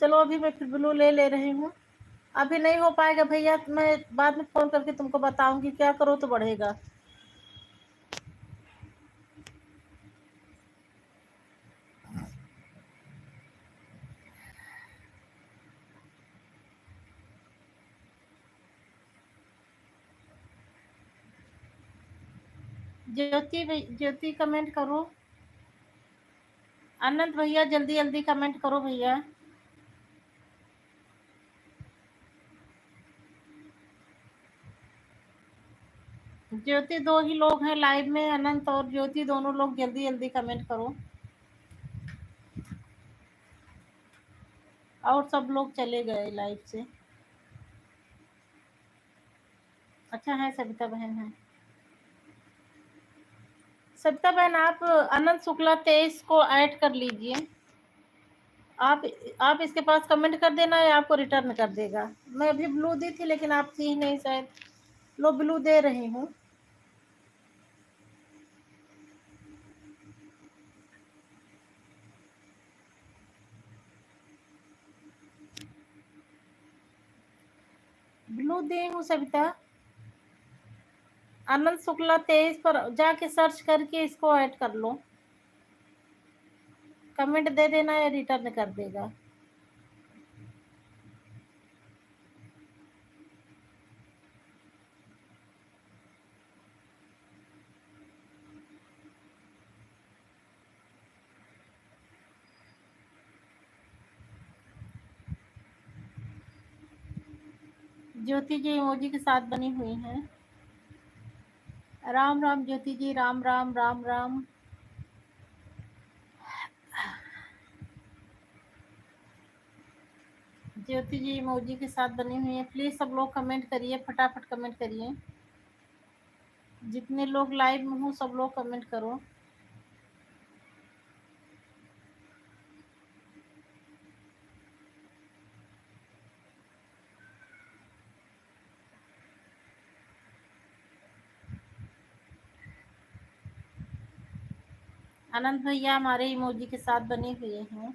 चलो अभी मैं फिर ब्लू ले रही हूँ। अभी नहीं हो पाएगा भैया, मैं बाद में फ़ोन करके तुमको बताऊंगी, क्या करो तो बढ़ेगा। ज्योति कमेंट करो। अनंत भैया जल्दी जल्दी कमेंट करो भैया। ज्योति दो ही लोग हैं लाइव में, अनंत और ज्योति दोनों लोग जल्दी जल्दी कमेंट करो। और सब लोग चले गए लाइव से। अच्छा है, सविता बहन है। सविता बहन आप अनंत शुक्ला 23 को ऐड कर लीजिए। आप आप इसके पास कमेंट कर देना या आपको रिटर्न कर देगा। मैं अभी ब्लू दी थी लेकिन आप थी नहीं शायद। लो ब्लू दे रही हूँ। ब्लू दी हूँ सविता। अनंत शुक्ला 23 पर जाके सर्च करके इसको ऐड कर लो। कमेंट दे देना या रिटर्न कर देगा। ज्योति जी इमोजी के साथ बनी हुई हैं। राम राम ज्योति जी, राम राम राम राम। ज्योति जी इमोजी के साथ बनी हुई है। प्लीज सब लोग कमेंट करिए, फटाफट कमेंट करिए। जितने लोग लाइव में हो सब लोग कमेंट करो। आनंद भैया हमारे इमोजी के साथ बने हुए हैं।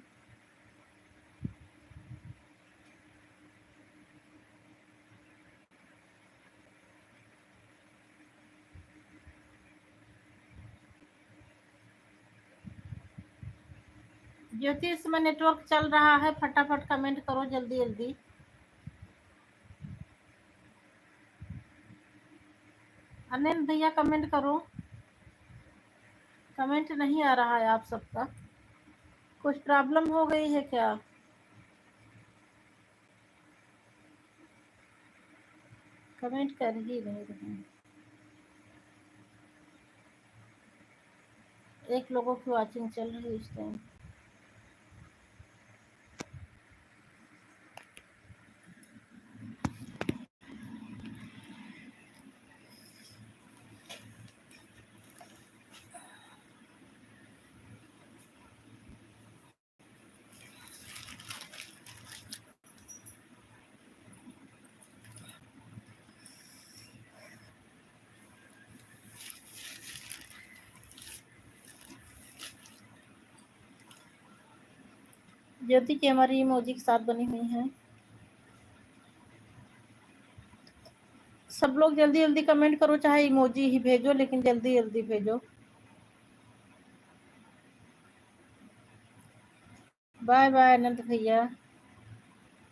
ज्योति इस समय नेटवर्क चल रहा है, फटाफट कमेंट करो जल्दी जल्दी। आनंद भैया कमेंट करो। कमेंट नहीं आ रहा है आप सबका। कुछ प्रॉब्लम हो गई है क्या? कमेंट कर ही नहीं रहे। एक लोगों की वॉचिंग चल रही है इस टाइम। ज्योति की हमारी इमोजी के साथ बनी हुई है। सब लोग जल्दी जल्दी कमेंट करो, चाहे इमोजी ही भेजो लेकिन जल्दी जल्दी भेजो। बाय बाय आनंद भैया।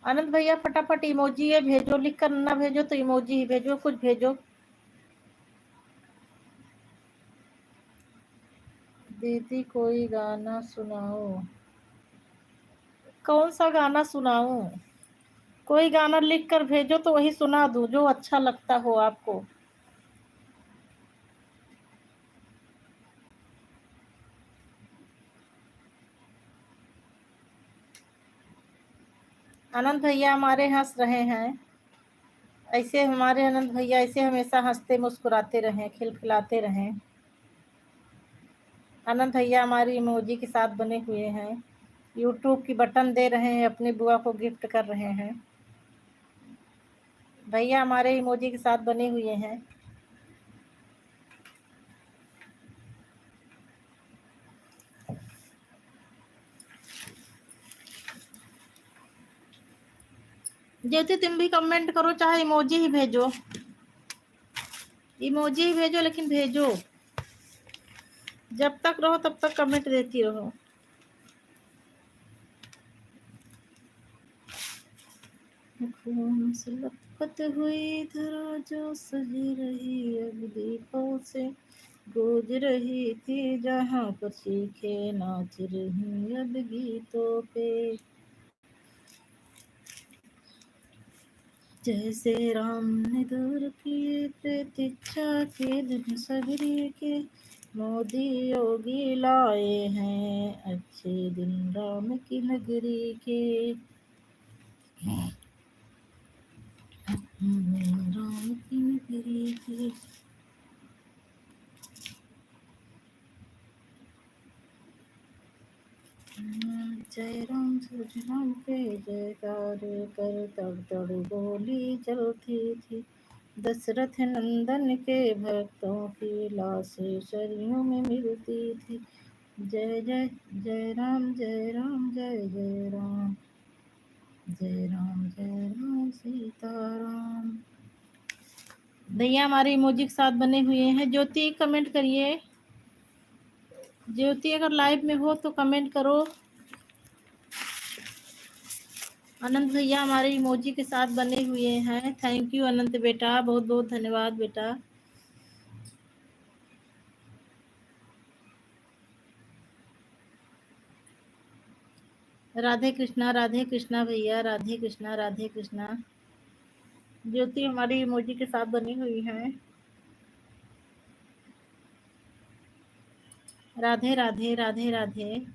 आनंद भैया फटाफट इमोजी है भेजो, लिख कर ना भेजो तो इमोजी ही भेजो, कुछ भेजो। दीदी कोई गाना सुनाओ। कौन सा गाना सुनाऊं? कोई गाना लिख कर भेजो तो वही सुना दूं जो अच्छा लगता हो आपको। आनंद भैया हमारे हंस रहे हैं। ऐसे हमारे आनंद भैया ऐसे हमेशा हंसते मुस्कुराते रहें, खिलखिलाते रहें। आनंद भैया हमारी इमोजी के साथ बने हुए हैं। यूट्यूब की बटन दे रहे हैं, अपनी बुआ को गिफ्ट कर रहे हैं। भैया हमारे इमोजी के साथ बने हुए हैं। ज्योति तुम भी कमेंट करो, चाहे इमोजी ही भेजो, इमोजी ही भेजो, लेकिन भेजो। जब तक रहो तब तक कमेंट देती रहो। खून से लपट हुई धरा जो सजी रही अब दीपों से, गूंज रही थी जहाँ पर चीखे नाच रही अब गीतों पे। जैसे राम ने दूर किए प्रतीक्षा के दिन सगरी के, मोदी योगी लाए हैं अच्छे दिन राम की नगरी के। राम की नगरी के। जय राम सूर्य राम के जयकार कर तड़ तड़ गोली चलती थी, दशरथ नंदन के भक्तों की लाशें शरीरों में मिलती थी। जय जय जय राम जय राम जय जय राम, जय राम सीताराम। भैया हमारे इमोजी के साथ बने हुए हैं। ज्योति कमेंट करिए, ज्योति अगर लाइव में हो तो कमेंट करो। अनंत भैया हमारे इमोजी के साथ बने हुए हैं। थैंक यू अनंत बेटा, बहुत बहुत धन्यवाद बेटा। राधे कृष्णा भैया, राधे कृष्णा। ज्योति हमारी इमोजी के साथ बनी हुई है। राधे राधे राधे राधे।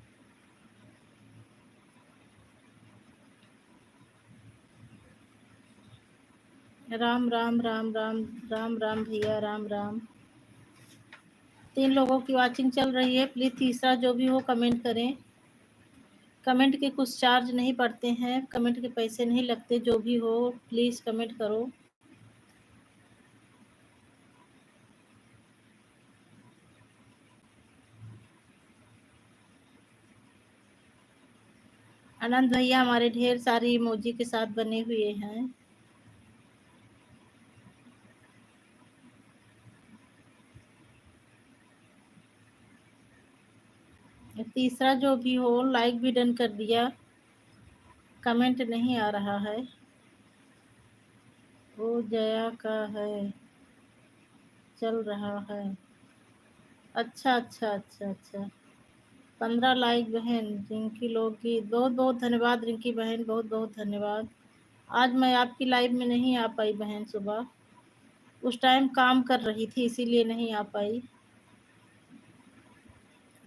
राम राम राम राम राम राम भैया, राम राम। 3 लोगों की वाचिंग चल रही है। प्लीज तीसरा जो भी हो कमेंट करें। कमेंट के कुछ चार्ज नहीं पड़ते हैं, कमेंट के पैसे नहीं लगते। जो भी हो प्लीज कमेंट करो। आनंद भैया हमारे ढेर सारी इमोजी के साथ बने हुए हैं। तीसरा जो भी हो लाइक भी डन कर दिया, कमेंट नहीं आ रहा है। वो जया का है, चल रहा है। अच्छा अच्छा अच्छा अच्छा। 15 लाइक बहन रिंकी लोगी, बहुत बहुत धन्यवाद रिंकी बहन, बहुत बहुत धन्यवाद। आज मैं आपकी लाइव में नहीं आ पाई बहन, सुबह उस टाइम काम कर रही थी इसीलिए नहीं आ पाई।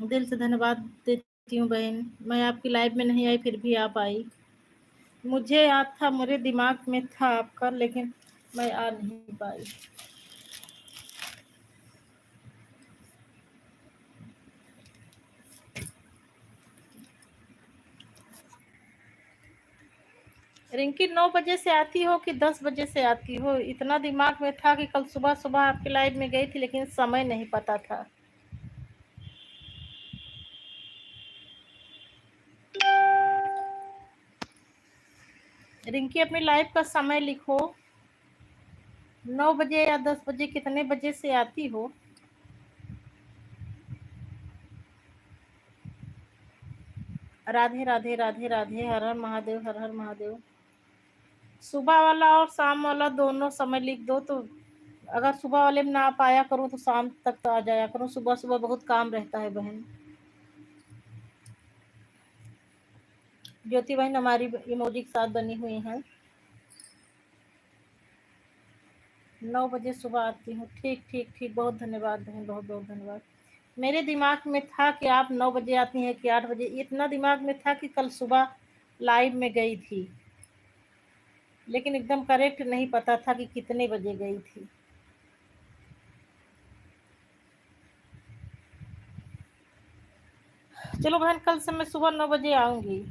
दिल से धन्यवाद देती हूँ बहन, मैं आपकी लाइव में नहीं आई फिर भी आ पाई। मुझे याद था, मेरे दिमाग में था आपका, लेकिन मैं आ नहीं पाई। रिंकी 9 बजे से आती हो कि 10 बजे से आती हो? इतना दिमाग में था कि कल सुबह सुबह आपकी लाइव में गई थी, लेकिन समय नहीं पता था। रिंकी अपनी लाइव का समय लिखो, 9 बजे या 10 बजे, कितने बजे से आती हो? राधे राधे राधे राधे, हर हर महादेव, हर हर महादेव। सुबह वाला और शाम वाला दोनों समय लिख दो, तो अगर सुबह वाले में ना पाया करूँ तो शाम तक तो आ जाया करूँ। सुबह सुबह बहुत काम रहता है बहन। ज्योति बहन हमारी इमोजी के साथ बनी हुई हैं। 9 बजे सुबह आती हूँ, ठीक ठीक ठीक, बहुत धन्यवाद बहन, बहुत बहुत धन्यवाद। मेरे दिमाग में था कि आप 9 बजे आती हैं कि 8 बजे, इतना दिमाग में था कि कल सुबह लाइव में गई थी, लेकिन एकदम करेक्ट नहीं पता था कि कितने बजे गई थी। चलो बहन, कल से मैं सुबह 9 बजे आऊंगी।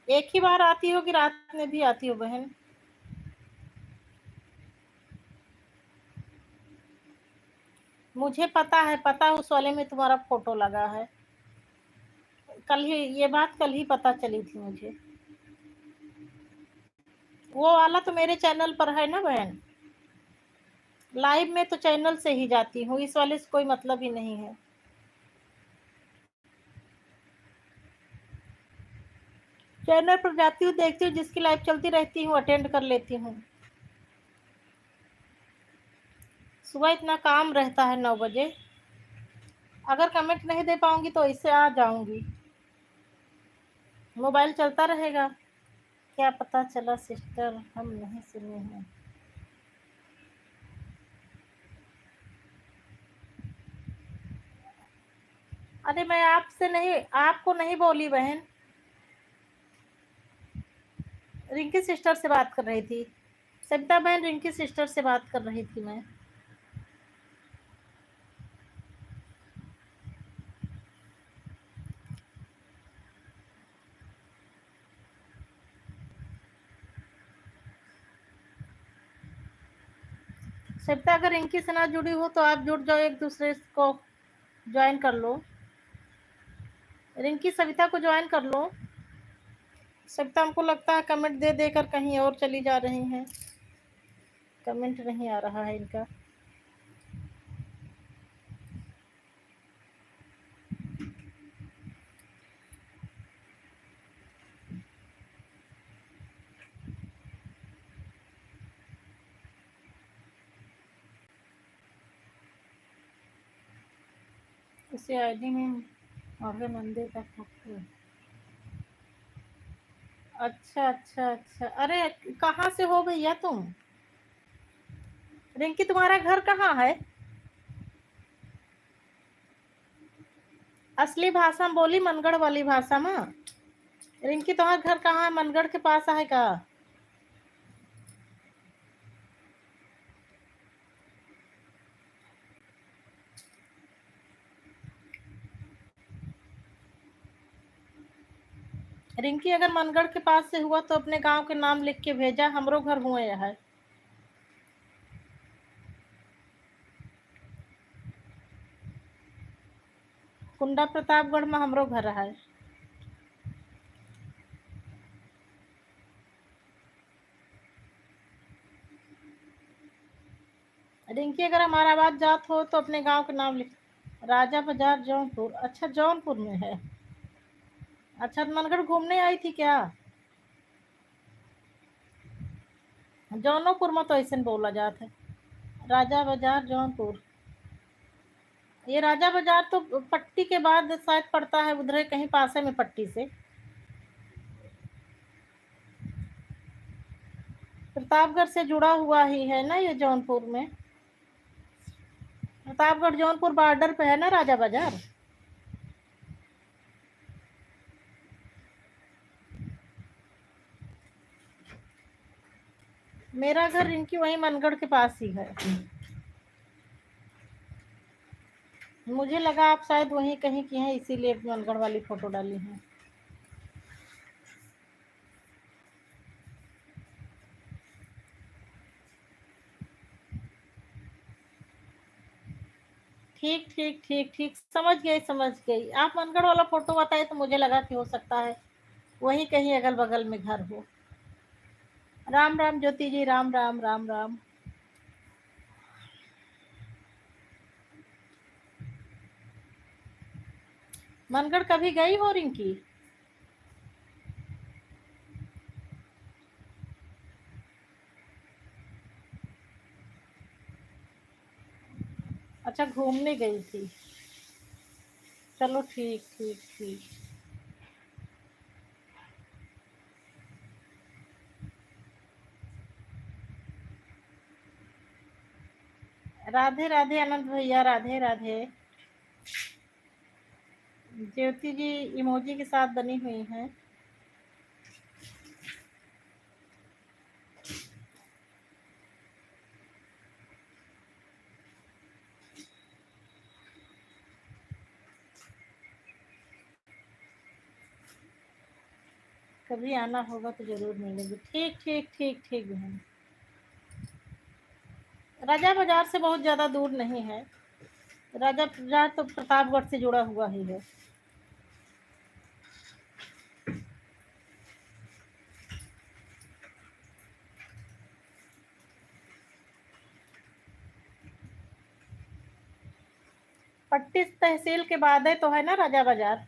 एक ही बार आती हो कि रात में भी आती हो बहन? मुझे पता है, पता है, उस वाले में तुम्हारा फोटो लगा है। कल ही ये बात कल ही पता चली थी मुझे। वो वाला तो मेरे चैनल पर है ना बहन, लाइव में तो चैनल से ही जाती हूँ, इस वाले से कोई मतलब ही नहीं है। चैनल पर जाती हूँ, देखती हूँ, जिसकी लाइव चलती रहती हूँ अटेंड कर लेती हूँ। सुबह इतना काम रहता है 9 बजे, अगर कमेंट नहीं दे पाऊंगी तो इससे आ जाऊंगी, मोबाइल चलता रहेगा। क्या पता चला सिस्टर, हम नहीं सुने हैं। अरे मैं आपसे नहीं, आपको नहीं बोली बहन, रिंकी सिस्टर से बात कर रही थी। सविता बहन रिंकी सिस्टर से बात कर रही थी मैं। सविता अगर रिंकी से ना जुड़ी हो तो आप जुड़ जाओ, एक दूसरे को ज्वाइन कर लो। रिंकी सविता को ज्वाइन कर लो। सविता हमको लगता है कमेंट दे देकर कहीं और चली जा रही हैं, कमेंट नहीं आ रहा है इनका। इसी आईडी में आगे मंदिर का फोटो। अच्छा अच्छा अच्छा, अरे कहाँ से हो भैया तुम? रिंकी तुम्हारा घर कहाँ है? असली भाषा में बोली, मनगढ़ वाली भाषा में। रिंकी तुम्हारा घर कहाँ है? मनगढ़ के पास है का? रिंकी अगर मनगढ़ के पास से हुआ तो अपने गांव के नाम लिख के भेजा, हमरो घर हुए है। कुंडा प्रतापगढ़ में हमरो घर है। रिंकी अगर हमारा आवाज जात हो तो अपने गांव के नाम लिख। राजा बाजार जौनपुर, अच्छा जौनपुर में है। अच्छा तो मनगढ़ घूमने आई थी क्या? जौनपुर में तो ऐसे बोला जाता है, राजा बाजार जौनपुर। ये राजा बाजार तो पट्टी के बाद शायद पड़ता है, उधर कहीं पासे में पट्टी से। प्रतापगढ़ से जुड़ा हुआ ही है ना ये जौनपुर में। प्रतापगढ़ जौनपुर बॉर्डर पे है ना राजा बाजार। मेरा घर इनकी वही मनगढ़ के पास ही है। मुझे लगा आप शायद वहीं कहीं की हैं, इसीलिए मनगढ़ वाली फोटो डाली है। ठीक ठीक ठीक ठीक, समझ गई समझ गई। आप मनगढ़ वाला फोटो बताए तो मुझे लगा कि हो सकता है वहीं कहीं अगल बगल में घर हो। राम राम ज्योति जी, राम राम राम राम। मनगढ़ कभी गई हो रिंकी? अच्छा घूमने गई थी। चलो ठीक ठीक ठीक। राधे राधे आनंद भैया, राधे राधे। ज्योति जी इमोजी के साथ बनी हुई हैं। कभी आना होगा तो जरूर मिलेंगे। ठीक ठीक ठीक ठीक बहन। राजा बाजार से बहुत ज्यादा दूर नहीं है। राजा बाजार तो प्रतापगढ़ से जुड़ा हुआ ही है। पट्टी तहसील के बाद है तो है ना राजा बाजार।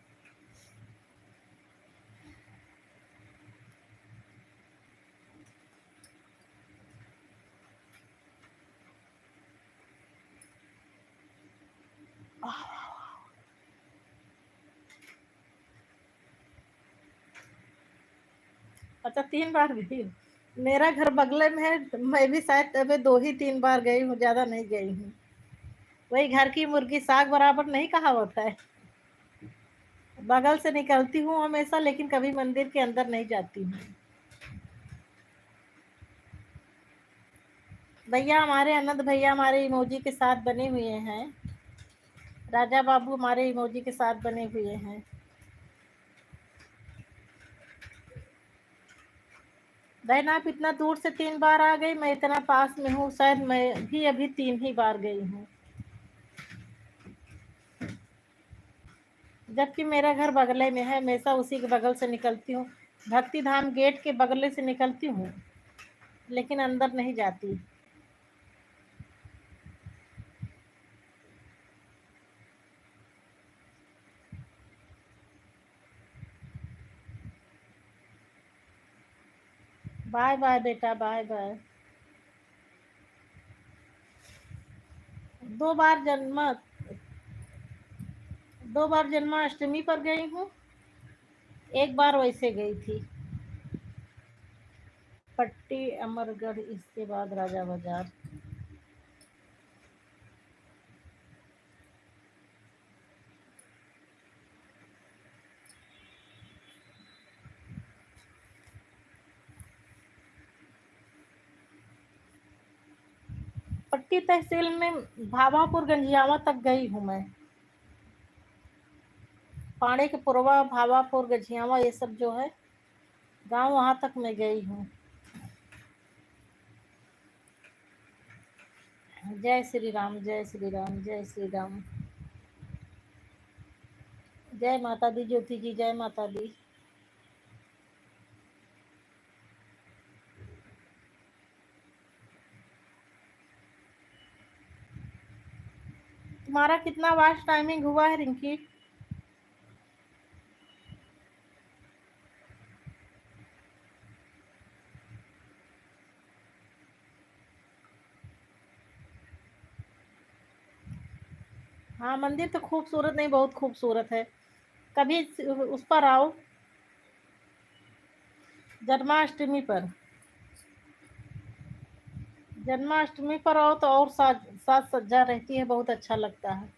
अच्छा 3 बार गई हूँ। मेरा घर बगले में है, मैं भी शायद अभी 2 ही 3 बार गई हूँ, ज्यादा नहीं गई हूँ। वही घर की मुर्गी साग बराबर नहीं कहा होता है। बगल से निकलती हूँ हमेशा, लेकिन कभी मंदिर के अंदर नहीं जाती हूँ। भैया हमारे, अनंत भैया हमारे इमोजी के साथ बने हुए हैं। राजा बाबू हमारे इमोजी के साथ बने हुए हैं। बहन आप इतना दूर से 3 बार आ गई, मैं इतना पास में हूँ, शायद मैं भी अभी 3 ही बार गई हूँ। जबकि मेरा घर बगले में है, हमेशा उसी के बगल से निकलती हूँ। भक्ति धाम गेट के बगले से निकलती हूँ, लेकिन अंदर नहीं जाती। बाय बाय बेटा, बाय बाय। 2 बार 2 बार जन्माष्टमी पर गई हूँ। एक बार वैसे गई थी। पट्टी अमरगढ़, इसके बाद राजा बाजार। पट्टी तहसील में भावापुर गंजियावा तक गई हूँ मैं। पाड़े के पुरवा, भावापुर, गझियावा, ये सब जो है गांव, वहां तक मैं गई हूँ। जय श्री राम, जय श्री राम, जय श्री राम। जय माता दी ज्योति जी, जय माता दी। तुम्हारा कितना वास्ट टाइमिंग हुआ है रिंकी? हाँ मंदिर तो खूबसूरत नहीं, बहुत खूबसूरत है। कभी उस पर आओ, जन्माष्टमी पर। जन्माष्टमी पर आओ तो और साज सज्जा रहती है, बहुत अच्छा लगता है।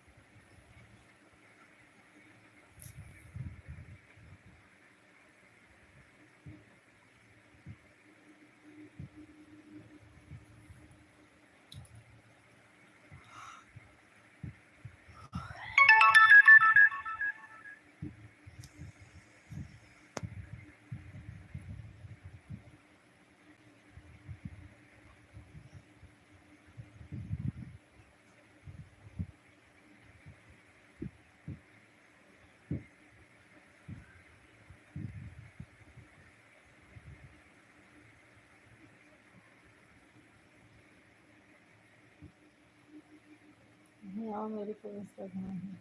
आओ, मेरे को इंस्टाग्राम है।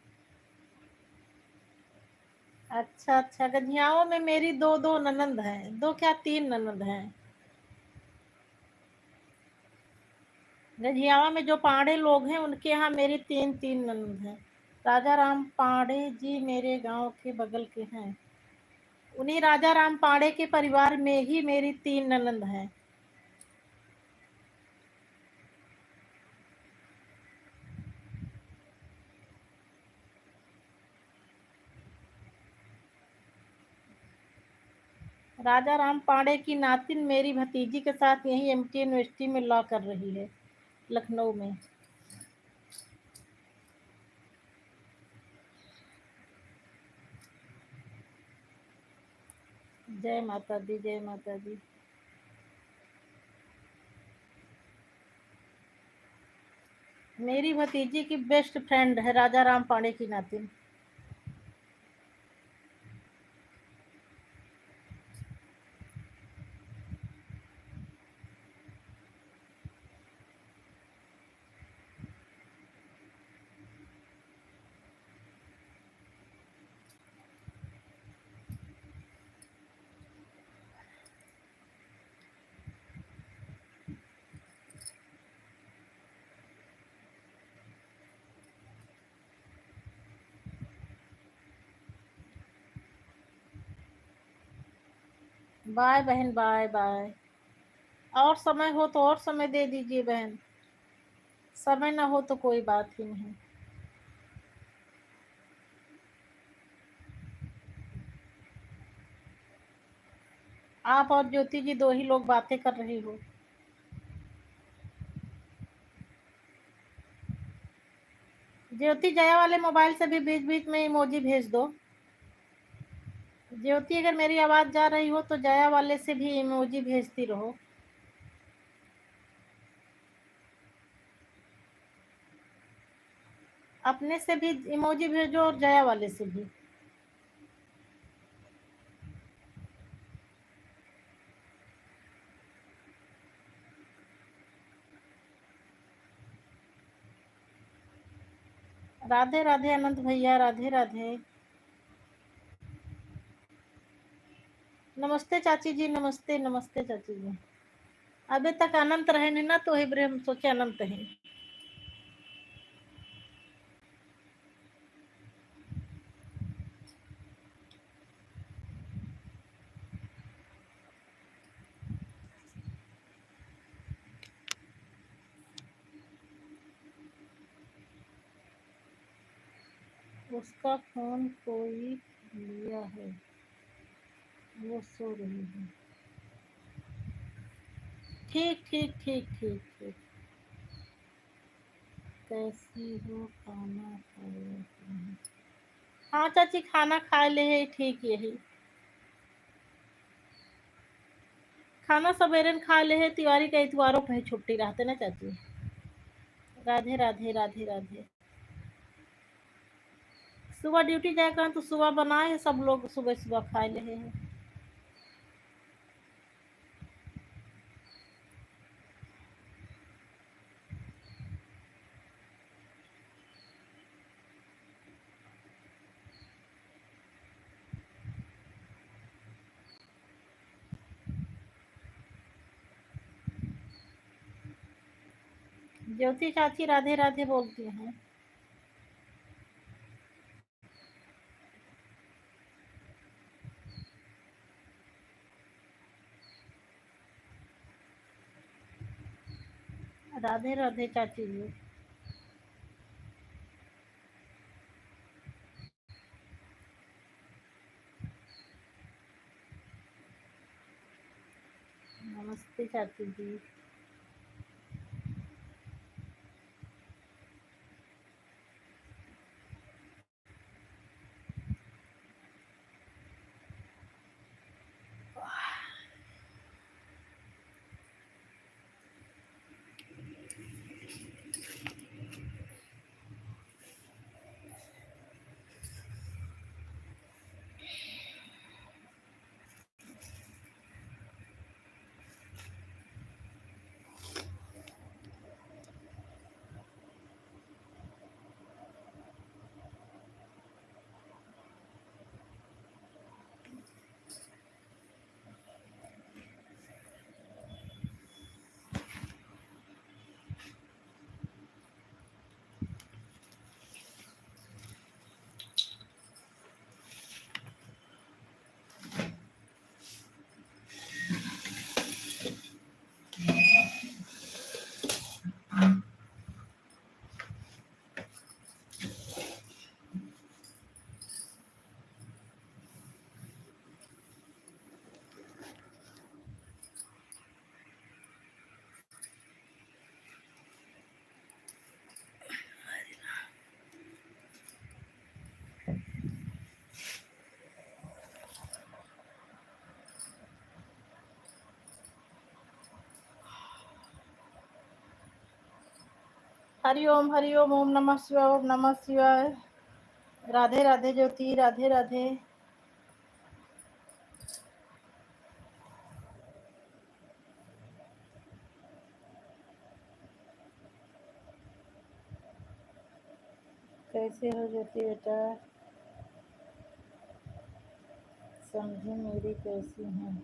अच्छा अच्छा, गझियाओं में मेरी दो दो ननंद हैं, दो क्या 3 ननंद हैं। गझियावा में जो पाड़े लोग हैं उनके यहाँ मेरी 3 3 ननंद हैं। राजा राम पाड़े जी मेरे गांव के बगल के हैं। उन्हीं राजा राम पाड़े के परिवार में ही मेरी 3 ननंद हैं। राजा राम पाड़े की नातिन मेरी भतीजी के साथ यही एमटी यूनिवर्सिटी में लॉ कर रही है, लखनऊ में। जय माता दी, जय माता दी। मेरी भतीजी की बेस्ट फ्रेंड है राजा राम पाड़े की नातिन। बाय बहन, बाय बाय। और समय हो तो और समय दे दीजिए बहन, समय ना हो तो कोई बात ही नहीं। आप और ज्योति जी दो ही लोग बातें कर रही हो। ज्योति, जया वाले मोबाइल से भी बीच बीच में इमोजी भेज दो। ज्योति, अगर मेरी आवाज जा रही हो तो जया वाले से भी इमोजी भेजती रहो। अपने से भी इमोजी भेजो और जया वाले से भी। राधे राधे अनंत भैया, राधे राधे। नमस्ते चाची जी, नमस्ते नमस्ते चाची जी। अभी तक अनंत रहे नहीं ना, तो ही हम सोचे अनंत है। उसका फोन कोई लिया है, वो सो रही है। ठीक ठीक ठीक ठीक ठीक। कैसी हो, खाना खाया कि नहीं? हाँ चाची, खाना खा ले है, ठीक यही। खाना सवेरे में खा ले है, तिवारी का इतवारों पे छुट्टी रहते ना चाची। राधे राधे राधे राधे। सुबह ड्यूटी जाएगा तो सुबह बनाए है, सब लोग सुबह सुबह खा ले हैं। ज्योति चाची राधे राधे बोलती हैं। राधे राधे चाची जी। नमस्ते चाची जी। हरि ओम, ओम नमः शिवाय, ओम नमः शिवाय। राधे राधे ज्योति, राधे राधे। कैसे हो ज्योति बेटा? समझी मेरी कैसी हैं?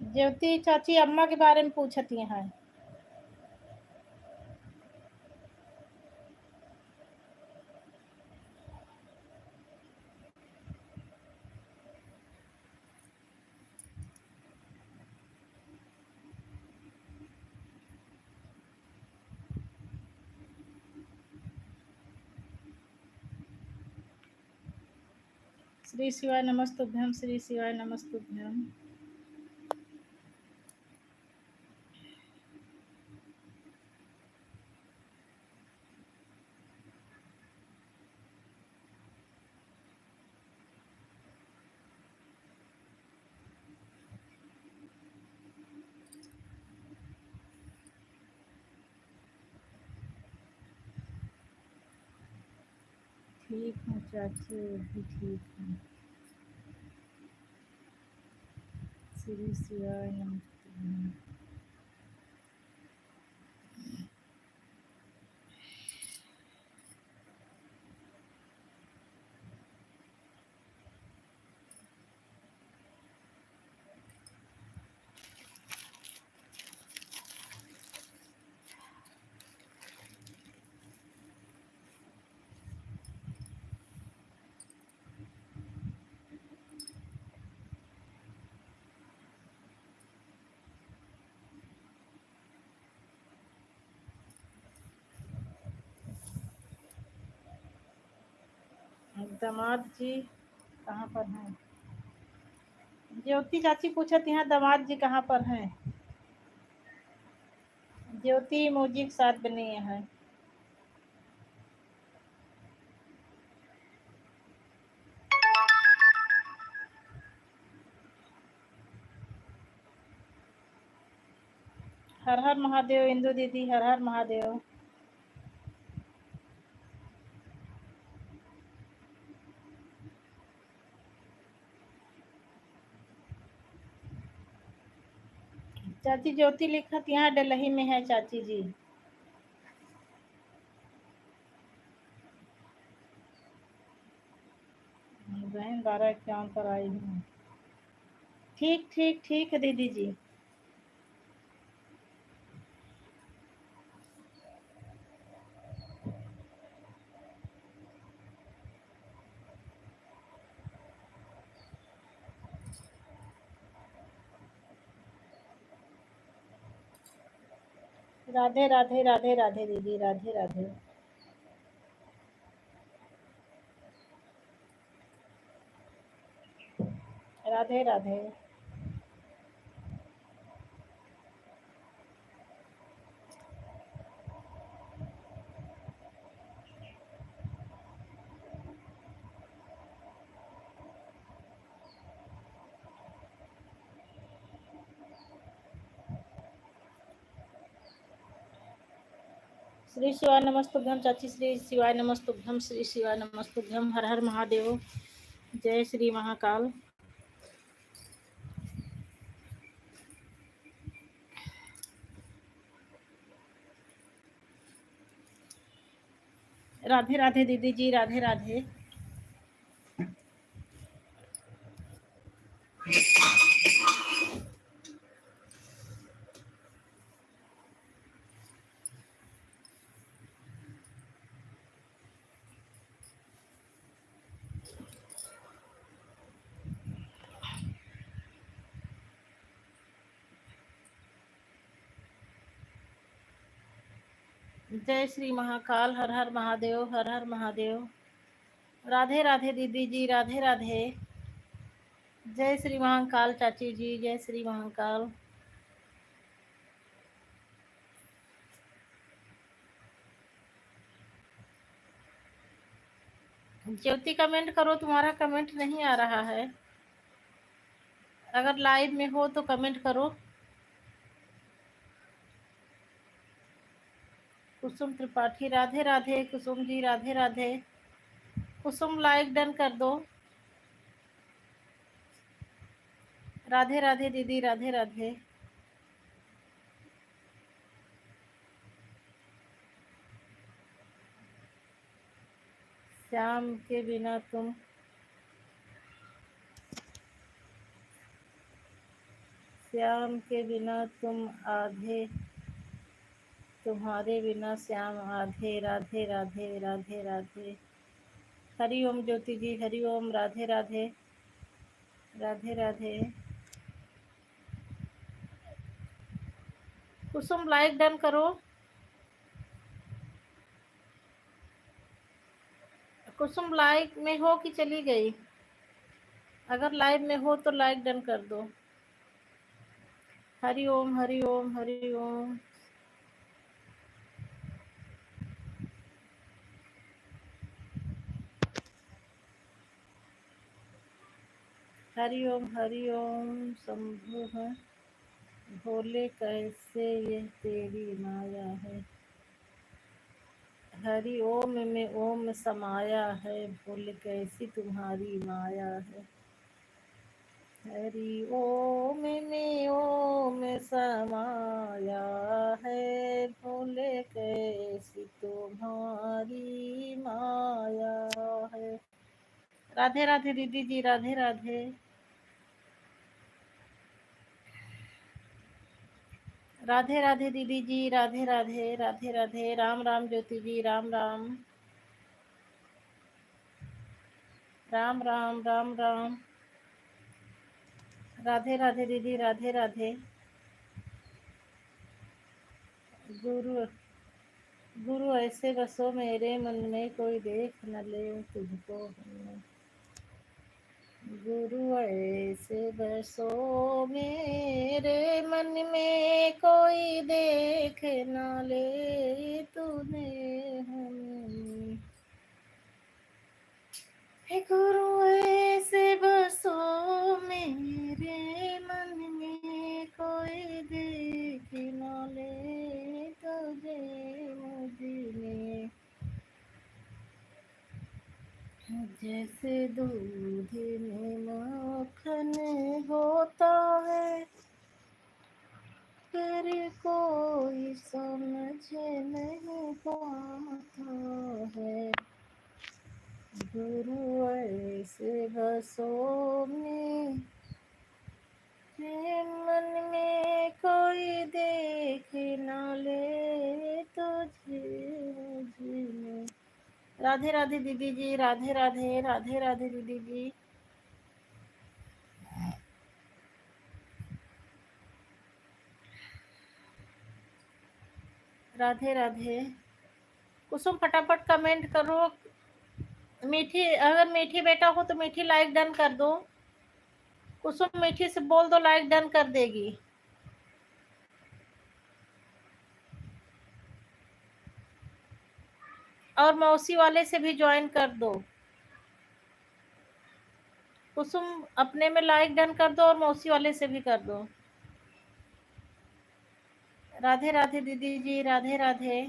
ज्योति चाची अम्मा के बारे में पूछती हैं। श्री शिवाय नमस्तुभ्यम, श्री शिवाय नमस्तुभ्यम। ठीक हूँ चाची, वो भी ठीक हूँ। श्री शिवाय नमस्तुभ्यम। दामाद जी कहाँ पर हैं? ज्योति चाची पूछत यहाँ दामाद जी कहाँ पर हैं? ज्योति इमोजी के साथ बनी है। हर हर महादेव। इंदु दीदी हर हर महादेव। चाची ज्योति लिखत यहाँ डलही में है चाची जी। बहन 12 पर आई हूँ। ठीक ठीक ठीक है दीदी जी। राधे राधे राधे राधे दीदी, राधे राधे। राधे राधे। श्री शिवाय नमस्तुभ्यम चाची, श्री शिवाय नमस्तुभ्यम, श्री शिवाय नमस्तुभ्यम। हर हर महादेव। जय श्री महाकाल। राधे राधे दीदी जी, राधे राधे। जय श्री महाकाल। हर हर महादेव, हर हर महादेव। राधे राधे दीदी जी, राधे राधे। जय श्री महाकाल चाची जी, जय श्री महाकाल। ज्योति कमेंट करो, तुम्हारा कमेंट नहीं आ रहा है। अगर लाइव में हो तो कमेंट करो। कुसुम त्रिपाठी राधे राधे। कुसुम जी राधे राधे। कुसुम लाइक डन कर दो। राधे राधे दीदी, राधे राधे। श्याम के बिना तुम, श्याम के बिना तुम आधे, तुम्हारे बिना श्याम आधे। राधे राधे राधे राधे। हरि ओम ज्योति जी, हरि ओम। राधे राधे राधे राधे। कुसुम लाइक डन करो। कुसुम लाइक में हो कि चली गई? अगर लाइव में हो तो लाइक डन कर दो। हरि ओम हरि ओम हरि ओम। हरि ओम शंभु है, भोले कैसे ये तेरी माया है। हरि ओम में ओम समाया है, भोले कैसी तुम्हारी माया है। हरि ओम में ओम समाया है, भोले कैसी तुम्हारी माया है। राधे राधे दीदी जी, राधे राधे। राधे राधे दीदी जी, राधे राधे राधे राधे। राम राम ज्योति जी, राम राम राम राम राम राम। राधे राधे दीदी, राधे राधे। गुरु गुरु ऐसे बसो मेरे मन में, कोई देख न ले तुझको। गुरु ऐसे बसो मेरे मन में, कोई देख न ले तूने हमें। हे गुरु ऐसे बसो मेरे मन में, कोई देख न ले तुझे मुझमें। जैसे दूध में माखन होता है, पर कोई समझ नहीं पाता है। गुरु ऐसे बसो मेरे मन में, कोई देख न ले तुझे मुझमें। राधे राधे दीदी जी, राधे राधे राधे राधे दीदी जी। राधे राधे। कुसुम फटाफट कमेंट करो। मीठी, अगर मीठी बेटा हो तो मीठी लाइक डन कर दो। कुसुम मीठी से बोल दो, लाइक डन कर देगी। और मौसी वाले से भी ज्वाइन कर दो। कुसुम अपने में लाइक डन कर दो और मौसी वाले से भी कर दो। राधे राधे दीदी जी, राधे राधे।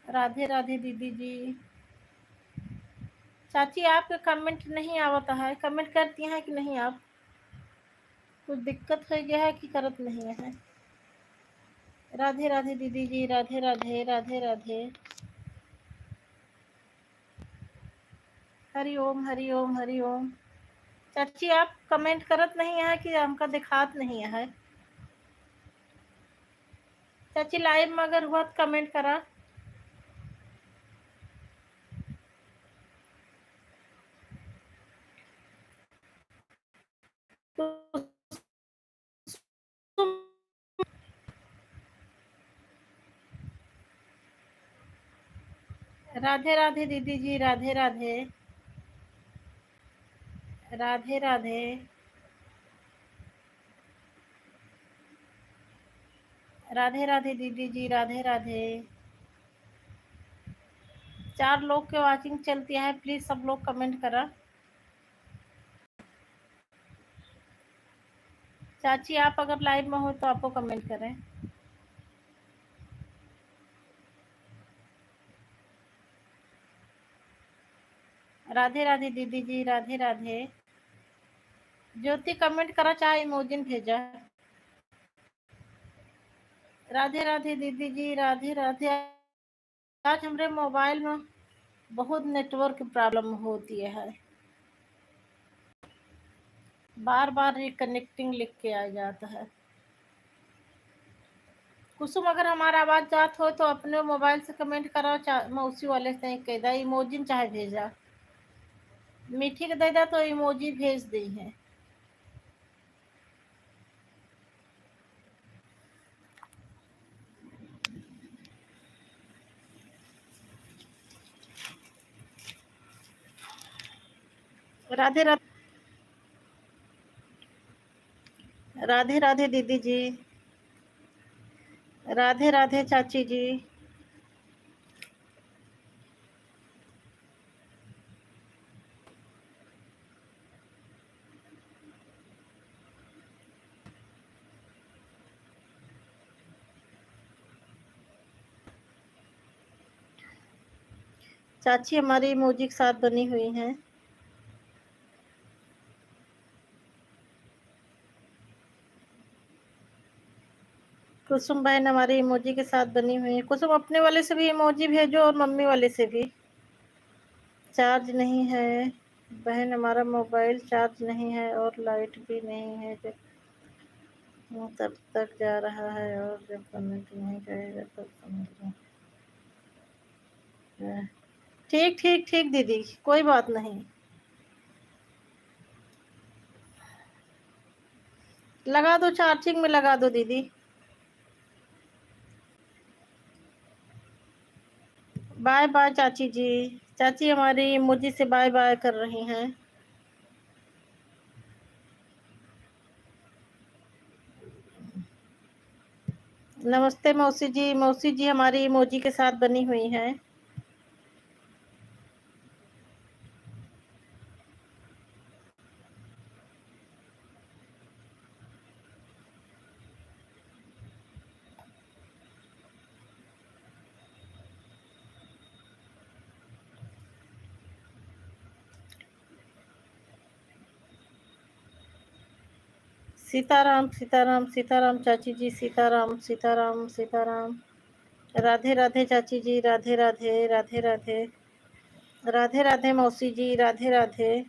राधे राधे दीदी जी। चाची आपके कमेंट नहीं आवता है, कमेंट करती हैं कि नहीं आप? कुछ दिक्कत हो गया है कि करत नहीं है? राधे राधे दीदी जी, राधे राधे राधे राधे। हरि ओम हरि ओम हरि ओम। चाची आप कमेंट करत नहीं है कि हमका दिखात नहीं है? चाची लाइव में अगर हुआ तो कमेंट करा। तो राधे राधे दीदी जी, राधे राधे राधे राधे। राधे राधे दीदी जी, राधे राधे। 4 लोग के वाचिंग चलती है, प्लीज सब लोग कमेंट करा। चाची आप अगर लाइव में हो तो आपको कमेंट करें। राधे राधे दीदी जी, राधे राधे। ज्योति कमेंट करा, चाहे इमोजिन भेजा। राधे राधे दीदी जी, राधे राधे। आज हमारे मोबाइल में बहुत नेटवर्क प्रॉब्लम होती है, बार बार रिकनेक्टिंग लिख के आ जाता है। कुसुम अगर हमारा आवाज जात हो तो अपने मोबाइल से कमेंट करो, मौसी वाले से कह दा इमोजिन चाहे भेजा। मीठी के दे दा तो इमोजी भेज दी है। राधे राधे। राधे राधे दीदी जी। राधे राधे चाची जी। चाची हमारी इमोजी के साथ बनी हुई हैं। कुसुम बहन हमारी इमोजी के साथ बनी हुई है। कुसुम अपने वाले से भी इमोजी भेजो और मम्मी वाले से भी। चार्ज नहीं है बहन, हमारा मोबाइल चार्ज नहीं है और लाइट भी नहीं है। जब वो तब तक जा रहा है और जब कमेंट नहीं करेगा तब समझ लो। ठीक ठीक ठीक दीदी, कोई बात नहीं। लगा दो, चार्जिंग में लगा दो दीदी। बाय बाय चाची जी। चाची हमारी इमोजी से बाय बाय कर रही हैं। नमस्ते मौसी जी। मौसी जी हमारी इमोजी के साथ बनी हुई हैं। सीताराम सीताराम सीताराम चाची जी, सीताराम सीताराम सीताराम। राधे राधे चाची जी, राधे राधे राधे राधे। राधे राधे मौसी जी, राधे राधे।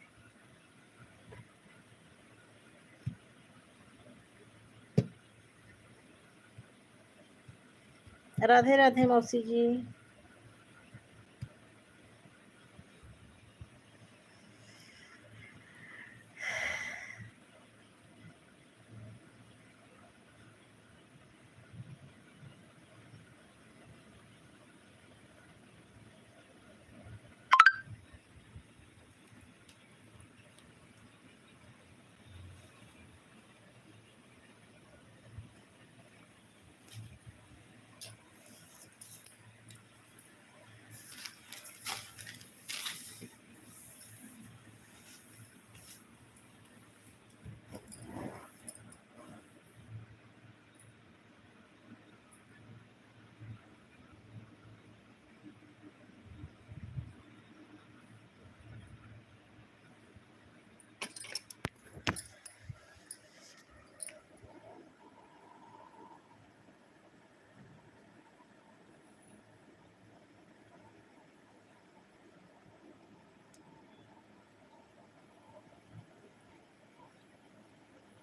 राधे राधे मौसी जी।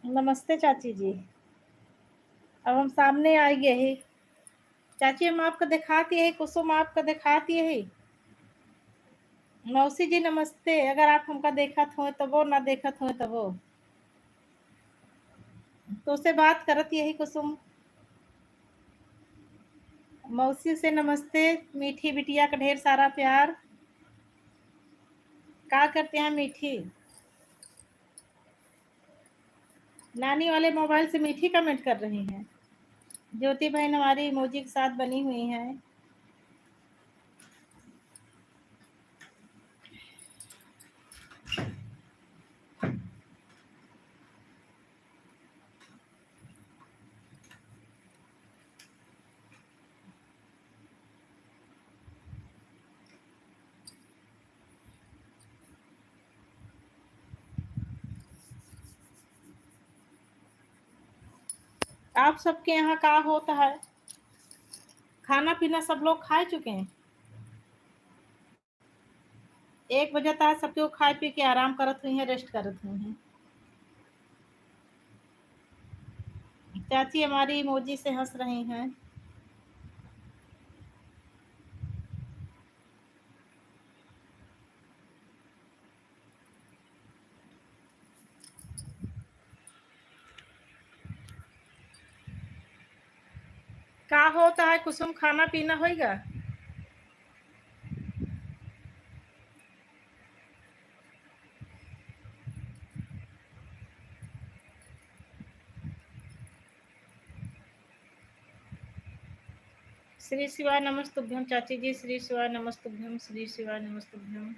नमस्ते चाची जी। अब हम सामने आ गए ही। चाची हम आपको दिखाती है, कुसुम आपको दिखाती है। मौसी जी नमस्ते। अगर आप हमका देखत हो तब वो, ना देखत हो तब वो, तो उससे बात करत यही कुसुम। मौसी से नमस्ते। मीठी बिटिया का ढेर सारा प्यार। क्या करते हैं मीठी? नानी वाले मोबाइल से मीठी कमेंट कर रही हैं। ज्योति बहन हमारी इमोजी के साथ बनी हुई हैं। आप सबके यहाँ क्या होता है? खाना पीना सब लोग खा चुके हैं? 1 बजे तक सबके वो खाए पी के आराम करत हुई हैं, रेस्ट करत हुई हैं। चाची हमारी इमोजी से हंस रही हैं। क्या होता है कुसुम, खाना पीना होएगा? श्री शिवाय नमस्तुभ्यम चाची जी, श्री शिवाय नमस्तुभ्यम, श्री शिवाय नमस्तुभ्यम।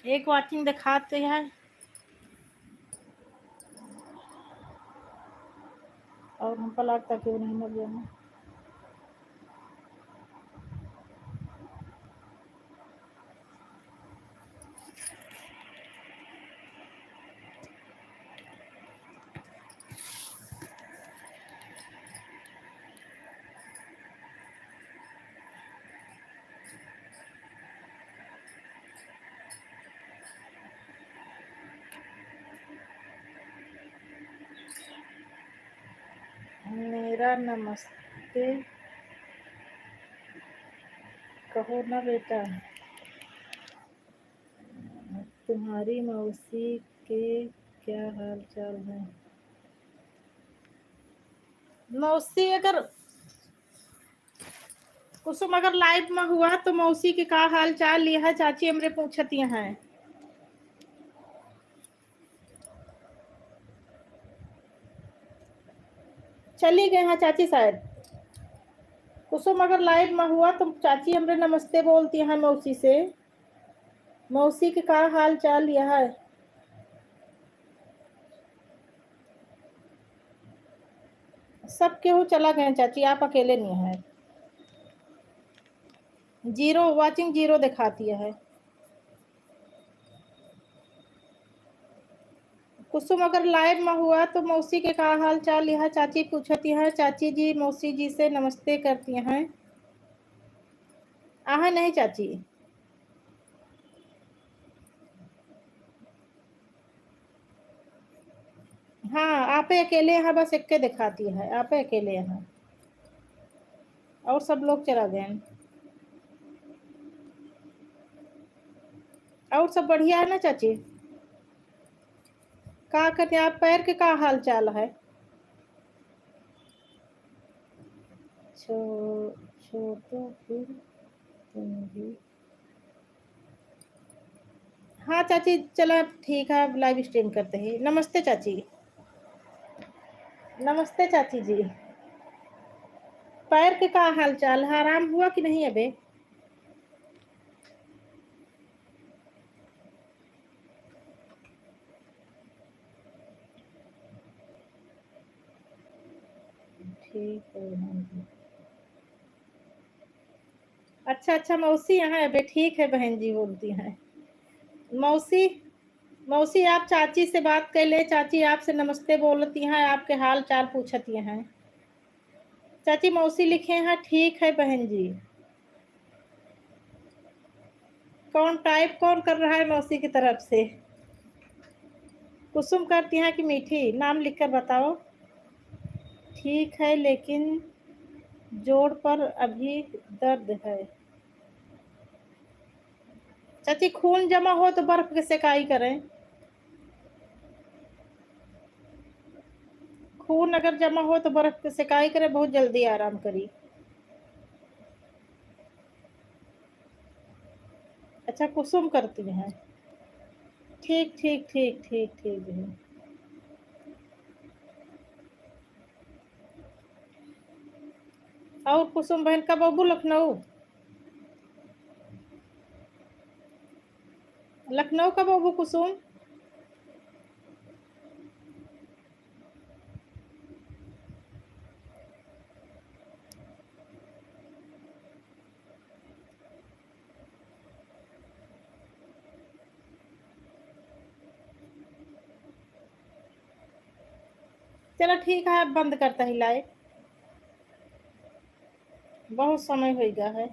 एक वॉचिंग दिखाते हैं और हमको लगता क्यों नहीं मिल जाना। मेरा नमस्ते कहो ना बेटा, तुम्हारी मौसी के क्या हाल चाल है। मौसी अगर कुसुम अगर लाइव में हुआ तो मौसी के का हाल चाल यह चाची हमरे पूछती हैं। चली गए हैं चाची शायद। कुसुम अगर लाइव में हुआ तो चाची हमरे नमस्ते बोलती हैं मौसी से। मौसी के का हाल चाल यह है। सब केहू चला गए चाची, आप अकेले नहीं है। जीरो वॉचिंग जीरो दिखाती है। कुसुम अगर लाइव में हुआ तो मौसी के का हाल चाल यह चाची पूछती है। चाची जी मौसी जी से नमस्ते करती हैं। आहा नहीं चाची। हाँ आप अकेले यहाँ, बस एक के दिखाती है, आप अकेले यहाँ और सब लोग चला गए। और सब बढ़िया है ना चाची। का कहते आप पैर के का हाल चाल है। छोटो फिर तुम भी। हाँ चाची चलो ठीक है, लाइव स्ट्रीम करते हैं। नमस्ते चाची। नमस्ते चाची जी। पैर के का हाल चाल है, आराम हुआ कि नहीं अबे। ठीक है। अच्छा अच्छा मौसी यहाँ अबे, ठीक है बहन जी बोलती हैं। मौसी मौसी आप चाची से बात कर ले, चाची आपसे नमस्ते बोलती हैं, आपके हाल चाल पूछती हैं। चाची मौसी लिखे हैं ठीक है बहन जी। कौन टाइप कौन कर रहा है मौसी की तरफ से। कुसुम करती हैं कि मीठी, नाम लिखकर बताओ। ठीक है लेकिन जोड़ पर अभी दर्द है। चाची खून जमा हो तो बर्फ की सेकाई करें। खून अगर जमा हो तो बर्फ की सेकाई करें, बहुत जल्दी आराम करी। अच्छा कुसुम करती हैं। ठीक ठीक ठीक ठीक ठीक है। और कुसुम बहन कब अबू लखनऊ। लखनऊ कब अबू कुसुम। चलो ठीक है, अब बंद करता ही लाइव, बहुत समय हो गया है।